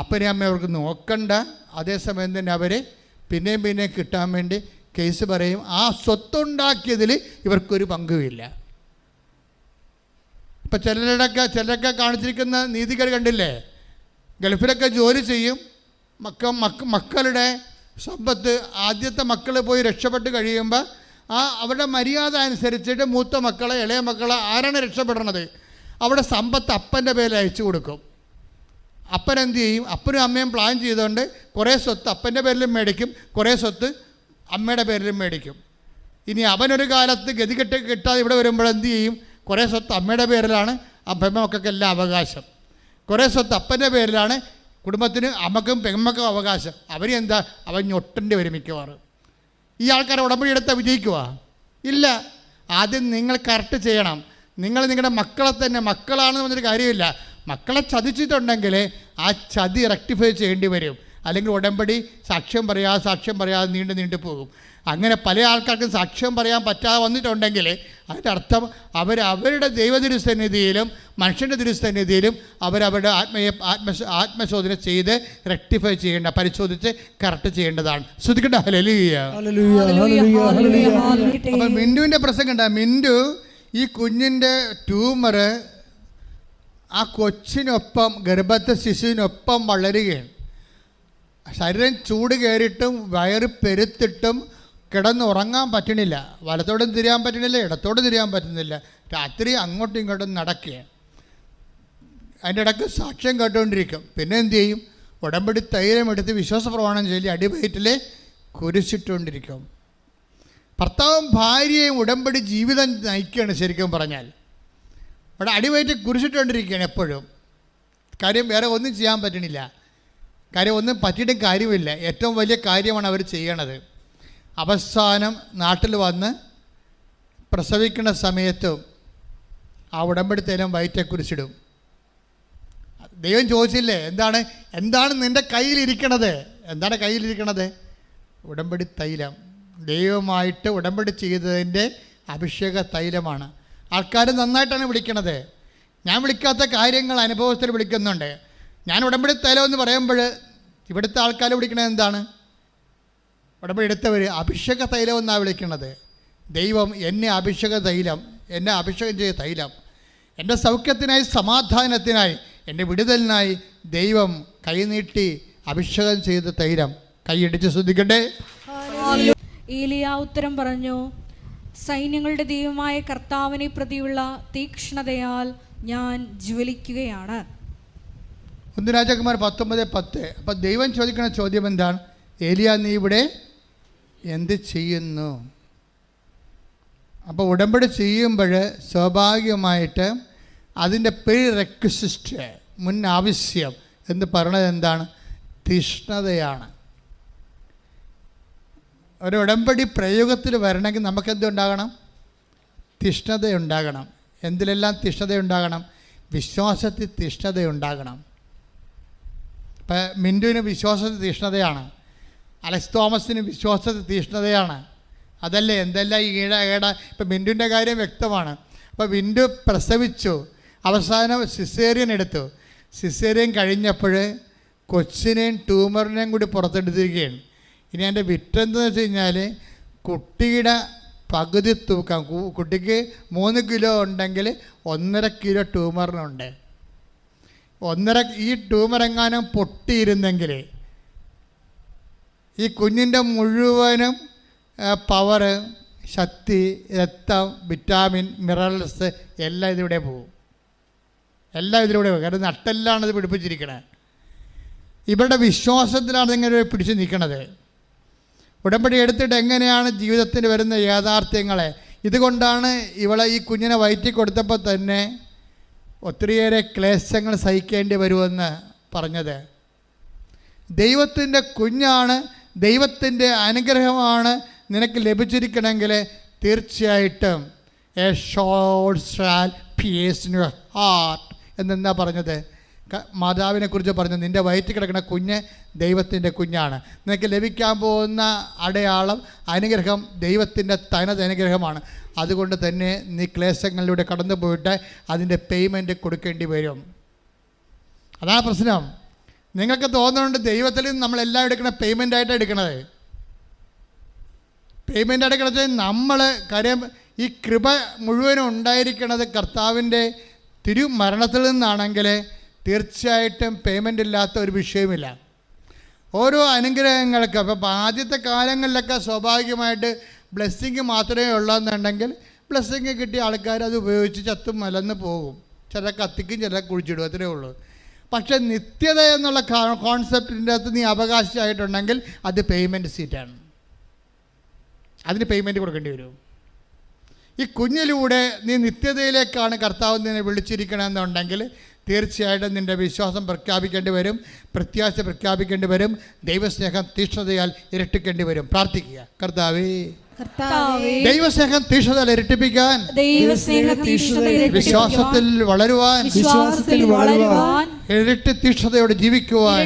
അപ്പനും അമ്മയും അവർക്ക് നോക്കണ്ട. അതേസമയം തന്നെ അവർ പിന്നെയും കിട്ടാൻ വേണ്ടി കേസ് പറയും. ആ സ്വത്തുണ്ടാക്കിയതിൽ ഇവർക്കൊരു പങ്കുമില്ല. ഇപ്പം ചിലരൊക്കെ കാണിച്ചിരിക്കുന്ന നീതികൾ കണ്ടില്ലേ? ഗൾഫിലൊക്കെ ജോലി ചെയ്യും, മക്കളുടെ സമ്പത്ത് ആദ്യത്തെ മക്കൾ പോയി രക്ഷപ്പെട്ട് കഴിയുമ്പോൾ അവരുടെ മര്യാദ അനുസരിച്ചിട്ട് മൂത്ത മക്കളെ ഇളയ മക്കളെ ആരാണ് രക്ഷപ്പെടണത്? അവിടെ സമ്പത്ത് അപ്പൻ്റെ പേരിൽ അയച്ചു കൊടുക്കും. അപ്പൻ എന്ത് ചെയ്യും? അപ്പനും അമ്മയും പ്ലാൻ ചെയ്തുകൊണ്ട് കുറേ സ്വത്ത് അപ്പൻ്റെ പേരിലും മേടിക്കും, കുറേ സ്വത്ത് അമ്മയുടെ പേരിലും മേടിക്കും. ഇനി അവനൊരു കാലത്ത് ഗതികെട്ട് കിട്ടാതെ ഇവിടെ വരുമ്പോൾ എന്ത് ചെയ്യും? കുറേ സ്വത്ത് അമ്മയുടെ പേരിലാണ് അപ്പമ്മ മക്കൾക്ക് എല്ലാം അവകാശം, കുറേ സ്വത്ത് അപ്പൻ്റെ പേരിലാണ് കുടുംബത്തിന് അമ്മക്കും പെമ്മക്കും അവകാശം. അവരെന്താ? അവൻ ഞൊട്ടേണ്ടി വരും മിക്കവാറും. ഈ ആൾക്കാരെ ഉടമ്പടി എടുത്താൽ വിജയിക്കുക ഇല്ല. ആദ്യം നിങ്ങൾ കറക്റ്റ് ചെയ്യണം. നിങ്ങൾ നിങ്ങളുടെ മക്കളെ തന്നെ മക്കളാണെന്ന് പറഞ്ഞൊരു കാര്യമില്ല. മക്കളെ ചതിച്ചിട്ടുണ്ടെങ്കിൽ ആ ചതി റെക്ടിഫൈ ചെയ്യേണ്ടി വരും. അല്ലെങ്കിൽ ഉടമ്പടി സാക്ഷ്യം പറയാതെ നീണ്ടു പോകും. അങ്ങനെ പല ആൾക്കാർക്കും സാക്ഷ്യം പറയാൻ പറ്റാതെ വന്നിട്ടുണ്ടെങ്കിൽ അതിൻ്റെ അർത്ഥം അവരുടെ ദൈവതിരുസന്നിധിയിലും മനുഷ്യൻ്റെ തിരുസന്നിധിയിലും അവരവരുടെ ആത്മശോധന ചെയ്ത് റെക്ടിഫൈ ചെയ്യേണ്ട, പരിശോധിച്ച് കറക്റ്റ് ചെയ്യേണ്ടതാണ്. ശ്രദ്ധിക്കട്ടെ. ഹല്ലേലൂയ. അപ്പം മിൻറ്റുവിൻ്റെ പ്രസംഗം ഉണ്ടാ. മിൻറ്റു ഈ കുഞ്ഞിൻ്റെ ട്യൂമർ ആ കൊച്ചിനൊപ്പം ഗർഭത്തെ ശിശുവിനൊപ്പം വളരുകയാണ്. ശരീരം ചൂട് കയറിയിട്ടും വയറ് പെരുത്തിട്ടും കിടന്നുറങ്ങാൻ പറ്റണില്ല. വലത്തോടും തിരിയാൻ പറ്റണില്ല, ഇടത്തോടും തിരിയാൻ പറ്റുന്നില്ല. രാത്രി അങ്ങോട്ടും ഇങ്ങോട്ടും നടക്കുകയാണ്. അതിൻ്റെ ഇടയ്ക്ക് സാക്ഷ്യം കേട്ടുകൊണ്ടിരിക്കും. പിന്നെ എന്തു ചെയ്യും? ഉടമ്പടി തൈലം എടുത്ത് വിശ്വാസ പ്രമാണം ചൊല്ലി അടിവയറ്റിൽ കുരിശിട്ടുകൊണ്ടിരിക്കും. ഭർത്താവും ഭാര്യയും ഉടമ്പടി ജീവിതം നയിക്കുകയാണ്. ശരിക്കും പറഞ്ഞാൽ അവിടെ അടിവയറ്റിൽ കുരിശിട്ടുകൊണ്ടിരിക്കുകയാണ് എപ്പോഴും. കാര്യം വേറെ ഒന്നും ചെയ്യാൻ പറ്റണില്ല. കാര്യം ഒന്നും പറ്റിയിട്ടും കാര്യമില്ല. ഏറ്റവും വലിയ കാര്യമാണ് അവർ ചെയ്യണത്. അവസാനം നാട്ടിൽ വന്ന് പ്രസവിക്കുന്ന സമയത്തും ആ ഉടമ്പടി തൈലം വയറ്റെ കുരിശിടും. ദൈവം ചോദിച്ചില്ലേ, എന്താണ് നിൻ്റെ കയ്യിലിരിക്കണത്? എന്താണ് കയ്യിലിരിക്കണത്? ഉടമ്പടി തൈലം. ദൈവമായിട്ട് ഉടമ്പടി ചെയ്തതിൻ്റെ അഭിഷേക തൈലമാണ്. ആൾക്കാർ നന്നായിട്ടാണ് വിളിക്കണത്. ഞാൻ വിളിക്കാത്ത കാര്യങ്ങൾ അനുഭവത്തിൽ വിളിക്കുന്നുണ്ട്. ഞാൻ ഉടമ്പടി തൈലം എന്ന് പറയുമ്പോൾ ഇവിടുത്തെ ആൾക്കാർ വിളിക്കണത് എന്താണ്? ഉടമ്പടി എടുത്തവർ അഭിഷേക തൈലം എന്നാണ് വിളിക്കുന്നത്. ദൈവം എന്നെ അഭിഷേക തൈലം, എന്നെ അഭിഷേകം ചെയ്ത തൈലം, എൻ്റെ സൗഖ്യത്തിനായി സമാധാനത്തിനായി എൻ്റെ വിടുതലിനായി ദൈവം കൈനീട്ടി അഭിഷേകം ചെയ്ത തൈലം. കൈയടിച്ച് ശ്രദ്ധിക്കട്ടെ. ഏലിയ ഉത്തരം പറഞ്ഞു, സൈന്യങ്ങളുടെ ദൈവമായ കർത്താവിനെ പ്രതിയുള്ള തീക്ഷ്ണതയാൽ ഞാൻ ജ്വലിക്കുകയാണ്. 1 രാജാക്കന്മാർ 19:10. അപ്പം ദൈവം ചോദിക്കുന്ന ചോദ്യം എന്താണ്? ഏലിയ, നീ ഇവിടെ എന്ത് ചെയ്യുന്നു? അപ്പോൾ ഉടമ്പടി ചെയ്യുമ്പോൾ സ്വാഭാവികമായിട്ട് അതിൻ്റെ പ്രീറെക്വിസിറ്റ്, മുൻ ആവശ്യം എന്ന് പറയുന്നത് എന്താണ്? തീഷ്ണതയാണ്. ഒരു ഉടമ്പടി പ്രയോഗത്തിൽ വരണമെങ്കിൽ നമുക്കെന്തുണ്ടാകണം? തീഷ്ണതയുണ്ടാകണം. എന്തിലെല്ലാം തീഷ്ണതയുണ്ടാകണം? വിശ്വാസത്തിൽ തീഷ്ണതയുണ്ടാകണം. ഇപ്പം മിൻറ്റുവിന് വിശ്വാസത്തിൽ തീഷ്ണതയാണ്, അലക്സ് തോമസിന് വിശ്വാസത്തിൽ തീഷ്ണതയാണ്, അതല്ലേ എന്തെല്ലാം ഇപ്പം ബിന്ദുവിൻ്റെ കാര്യം വ്യക്തമാണ്. അപ്പോൾ ബിന്ദു പ്രസവിച്ചു, അവസാനം സിസേറിയൻ എടുത്തു. സിസേറിയൻ കഴിഞ്ഞപ്പോൾ കൊച്ചിനെയും ട്യൂമറിനെയും കൂടി പുറത്തെടുത്തിരിക്കുകയാണ്. ഇനി എൻ്റെ വിറ്റെന്തെന്ന് വെച്ച് കഴിഞ്ഞാൽ കുട്ടിയുടെ പകുതി തൂക്കം, കുട്ടിക്ക് 3 കിലോ ഉണ്ടെങ്കിൽ 1.5 കിലോ ട്യൂമറിനുണ്ട്. ഈ ട്യൂമർ എങ്ങാനും പൊട്ടിയിരുന്നെങ്കിൽ ഈ കുഞ്ഞിൻ്റെ മുഴുവനും പവറ്, ശക്തി, രക്തം, വിറ്റാമിൻ, മിനറൽസ് എല്ലാം ഇതിലൂടെ പോകും. എല്ലാം ഇതിലൂടെ പോകും. കാരണം നട്ടെല്ലാണ് ഇത് പിടിപ്പിച്ചിരിക്കണത്. ഇവരുടെ വിശ്വാസത്തിലാണ് ഇങ്ങനെ പിടിച്ച് നിൽക്കണത്. ഉടമ്പടി എടുത്തിട്ട് എങ്ങനെയാണ് ജീവിതത്തിൽ വരുന്ന യാഥാർത്ഥ്യങ്ങളെ, ഇതുകൊണ്ടാണ് ഇവളെ ഈ കുഞ്ഞിനെ വയറ്റി കൊടുത്തപ്പോൾ തന്നെ ഒത്തിരിയേറെ ക്ലേശങ്ങൾ സഹിക്കേണ്ടി വരുമെന്ന് പറഞ്ഞത്. ദൈവത്തിൻ്റെ കുഞ്ഞാണ്, ദൈവത്തിൻ്റെ അനുഗ്രഹമാണ് നിനക്ക് ലഭിച്ചിരിക്കണമെങ്കിൽ തീർച്ചയായിട്ടും a shall shall peace in your heart എന്നെന്താ പറഞ്ഞത്? മാതാവിനെക്കുറിച്ച് പറഞ്ഞു, നിൻ്റെ വയറ്റിൽ കിടക്കുന്ന കുഞ്ഞ് ദൈവത്തിൻ്റെ കുഞ്ഞാണ്. നിനക്ക് ലഭിക്കാൻ പോകുന്ന അടയാളം, അനുഗ്രഹം ദൈവത്തിൻ്റെ തനത് അനുഗ്രഹമാണ്. അതുകൊണ്ട് തന്നെ നീ ക്ലേശങ്ങളിലൂടെ കടന്നു പോയിട്ട് അതിൻ്റെ പേയ്മെൻറ്റ് കൊടുക്കേണ്ടി വരും. അതാണ് പ്രശ്നം. നിങ്ങൾക്ക് തോന്നുന്നുണ്ട് ദൈവത്തിൽ നിന്ന് നമ്മളെല്ലാം എടുക്കണ പേയ്മെൻറ്റായിട്ടാണ് എടുക്കണത്. പേയ്മെൻറ്റായിട്ട് കിടച്ചാൽ നമ്മൾ കാര്യം ഈ കൃപ മുഴുവനും ഉണ്ടായിരിക്കണത് കർത്താവിൻ്റെ തിരുമരണത്തിൽ നിന്നാണെങ്കിൽ തീർച്ചയായിട്ടും പേയ്മെൻ്റ് ഇല്ലാത്ത ഒരു വിഷയമില്ല. ഓരോ അനുഗ്രഹങ്ങൾക്ക് അപ്പോൾ ആദ്യത്തെ കാലങ്ങളിലൊക്കെ സ്വാഭാവികമായിട്ട് ബ്ലെസ്സിങ് മാത്രമേ ഉള്ളതെന്നുണ്ടെങ്കിൽ ബ്ലെസ്സിങ് കിട്ടിയ ആൾക്കാർ അത് ഉപയോഗിച്ച് ചത്തും മലന്ന് പോകും. ചില കത്തിക്കും, ചില കുഴിച്ചിടും, അത്രയേ ഉള്ളൂ. പക്ഷേ നിത്യത എന്നുള്ള കോൺസെപ്റ്റിൻ്റെ അകത്ത് നീ അവകാശമായിട്ടുണ്ടെങ്കിൽ അത് പേയ്മെൻറ്റ് സീറ്റാണ്. അതിന് പേയ്മെൻറ്റ് കൊടുക്കേണ്ടി വരും. ഈ കുഞ്ഞിലൂടെ നീ നിത്യതയിലേക്കാണ് കർത്താവ് നിന്നെ വിളിച്ചിരിക്കണമെന്നുണ്ടെങ്കിൽ തീർച്ചയായിട്ടും നിൻ്റെ വിശ്വാസം പ്രഖ്യാപിക്കേണ്ടി വരും, പ്രത്യാശ പ്രഖ്യാപിക്കേണ്ടി വരും, ദൈവസ്നേഹം തീക്ഷ്ണതയാൽ ഇരട്ടിക്കേണ്ടി വരും. പ്രാർത്ഥിക്കുക, കർത്താവേ ദൈവസ്നേഹം തീക്ഷ്ണതയാൽ ഇരട്ടിപ്പിക്കാൻ, വിശ്വാസത്തിൽ വളരുവാൻ, ഇരട്ടി തീക്ഷ്ണതയോടെ ജീവിക്കുവാൻ,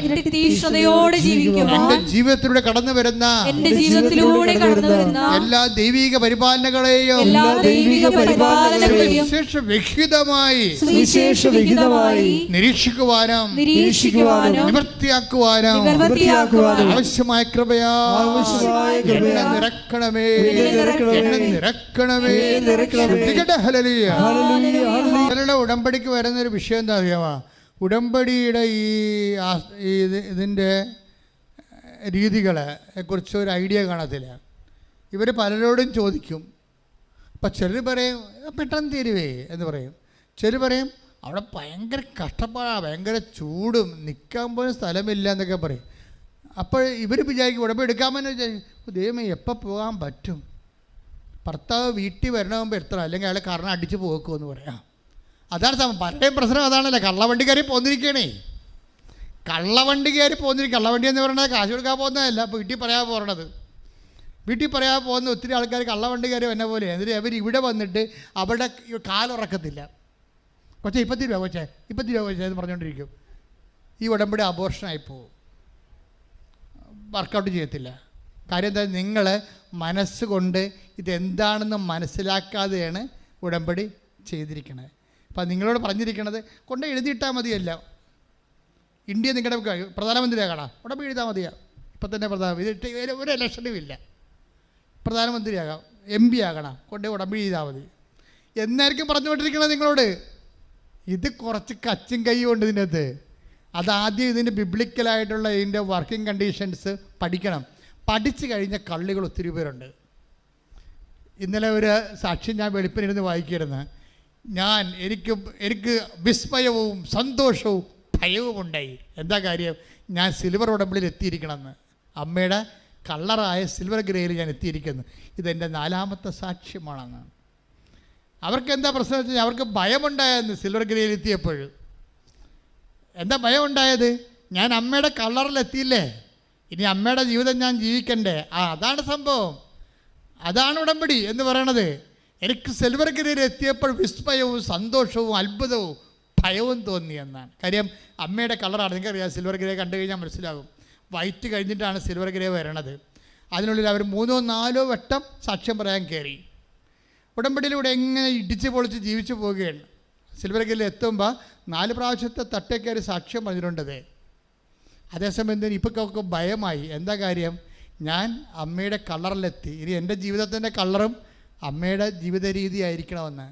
എന്റെ ജീവിതത്തിലൂടെ കടന്നു വരുന്ന എല്ലാ ദൈവിക പരിപാലനകളെയും വിഹിതമായി നിരീക്ഷിക്കുവാനും നിവർത്തിയാക്കുവാനും ആവശ്യമായ കൃപയാ നിറക്കണമേ, നിറക്കണമേ. ഉടമ്പടിക്ക് വരുന്നൊരു വിഷയം എന്താ അറിയാമോ? ഉടമ്പടിയുടെ ഇതിൻ്റെ രീതികളെ കുറിച്ച് ഒരു ഐഡിയ കാണത്തില്ല. ഇവർ പലരോടും ചോദിക്കും. അപ്പം ചിലർ പറയും പെട്ടെന്ന് തീരുവേ എന്ന് പറയും. ചിലർ പറയും അവിടെ ഭയങ്കര കഷ്ടപ്പാടാണ്, ഭയങ്കര ചൂടും, നിൽക്കാൻ പോലും സ്ഥലമില്ല എന്നൊക്കെ പറയും. അപ്പോൾ ഇവർ വിചാരിക്കും ഉടമ്പടി എടുക്കാമെന്ന് വിചാരിക്കും, ദൈവമേ എപ്പോൾ പോകാൻ പറ്റും? ഭർത്താവ് വീട്ടിൽ വരണമെങ്കിൽ എത്ര, അല്ലെങ്കിൽ അയാളെ കാരണം അടിച്ച് പോക്കുമെന്ന് പറയാം. അതാണ് പലരുടെയും പ്രശ്നം. അതാണല്ലോ, കള്ളവണ്ടി കയറി പോന്നിരിക്കണേ. കള്ളവണ്ടി കയറി പോന്നിരിക്കും. കള്ളവണ്ടി എന്ന് പറയുന്നത് കാശ് കൊടുക്കാൻ പോകുന്നതല്ല, അപ്പോൾ വീട്ടിൽ പറയാൻ പോകണത്. വീട്ടിൽ പറയാൻ പോകുന്ന ഒത്തിരി ആൾക്കാർ കള്ളവണ്ടി കയറി എന്നെ പോലെ. എന്നിട്ട് അവർ ഇവിടെ വന്നിട്ട് അവിടെ കാലുറക്കത്തില്ല. കൊച്ചേ 20 രൂപ, കൊച്ചേ 20 രൂപ കൊച്ചേ എന്ന് പറഞ്ഞുകൊണ്ടിരിക്കും. ഈ ഉടമ്പടി അബോർഷനായി പോകും, വർക്കൗട്ട് ചെയ്യത്തില്ല. കാര്യം എന്താ? നിങ്ങൾ മനസ്സുകൊണ്ട് ഇതെന്താണെന്ന് മനസ്സിലാക്കാതെയാണ് ഉടമ്പടി ചെയ്തിരിക്കുന്നത്. അപ്പം നിങ്ങളോട് പറഞ്ഞിരിക്കുന്നത് കൊണ്ട് എഴുതിയിട്ടാൽ മതിയല്ല. ഇന്ത്യ നിങ്ങളുടെ പ്രധാനമന്ത്രിയാകണം, ഉടമ്പടി എഴുതാൽ മതിയാ. ഇപ്പം തന്നെ പ്രധാനമന്ത്രി ഒരു ഇലക്ഷനും ഇല്ല, പ്രധാനമന്ത്രിയാകാം, MP ആകണം, കൊണ്ട് ഉടമ്പടി ചെയ്താൽ മതി എന്നായിരിക്കും പറഞ്ഞുകൊണ്ടിരിക്കുന്നത് നിങ്ങളോട്. ഇത് കുറച്ച് കച്ചും കൈ കൊണ്ട് ഇതിനകത്ത് അതാദ്യം ഇതിൻ്റെ ബിബ്ലിക്കലായിട്ടുള്ള ഇതിൻ്റെ വർക്കിംഗ് കണ്ടീഷൻസ് പഠിക്കണം. പഠിച്ചു കഴിഞ്ഞ കള്ളികൾ ഒത്തിരി പേരുണ്ട്. ഇന്നലെ ഒരു സാക്ഷി ഞാൻ വെളുപ്പിനിരുന്ന് വായിക്കിരുന്നു. എനിക്ക് വിസ്മയവും സന്തോഷവും ഭയവും ഉണ്ടായി. എന്താ കാര്യം? ഞാൻ സിൽവർ ഉടമ്പടിയിൽ എത്തിയിരിക്കണമെന്ന്. അമ്മയുടെ കളറായ സിൽവർ ഗ്രേയിൽ ഞാൻ എത്തിയിരിക്കുന്നു. ഇതെൻ്റെ 4ാമത്തെ സാക്ഷ്യമാണെന്ന്. അവർക്ക് എന്താ പ്രശ്നം വെച്ച് കഴിഞ്ഞാൽ അവർക്ക് ഭയമുണ്ടായെന്ന്. സിൽവർ ഗ്രേയിൽ എത്തിയപ്പോൾ എന്താ ഭയം ഉണ്ടായത്? ഞാൻ അമ്മയുടെ കളറിലെത്തിയില്ലേ, ഇനി അമ്മയുടെ ജീവിതം ഞാൻ ജീവിക്കണ്ടേ. അതാണ് സംഭവം. അതാണ് ഉടമ്പടി എന്ന് പറയണത്. എനിക്ക് സിൽവർ ഗ്രേയിൽ എത്തിയപ്പോൾ വിസ്മയവും സന്തോഷവും അത്ഭുതവും ഭയവും തോന്നി എന്നാണ്. കാര്യം അമ്മയുടെ കളറാണ്. നിങ്ങൾക്കറിയാം, സിൽവർ ഗ്രേ കണ്ടു കഴിഞ്ഞാൽ മനസ്സിലാകും. വൈറ്റ് കഴിഞ്ഞിട്ടാണ് സിൽവർ ഗ്രേ വരണത്. അതിനുള്ളിൽ അവർ 3-4 വട്ടം സാക്ഷ്യം പറയാൻ കയറി. ഉടമ്പടിയിലൂടെ എങ്ങനെ ഇടിച്ച് പൊളിച്ച് ജീവിച്ചു പോവുകയാണ്. സിൽവർ ഗില്ലിൽ എത്തുമ്പോൾ 4 പ്രാവശ്യത്തെ തട്ടേ കയറി സാക്ഷ്യം പറഞ്ഞിട്ടുണ്ടത്. അതേസമയം എന്തിനും ഇപ്പൊക്കെ ഭയമായി. എന്താ കാര്യം? ഞാൻ അമ്മയുടെ കളറിലെത്തി, ഇനി എൻ്റെ ജീവിതത്തിൻ്റെ കളറും അമ്മയുടെ ജീവിത രീതി ആയിരിക്കണമെന്ന്.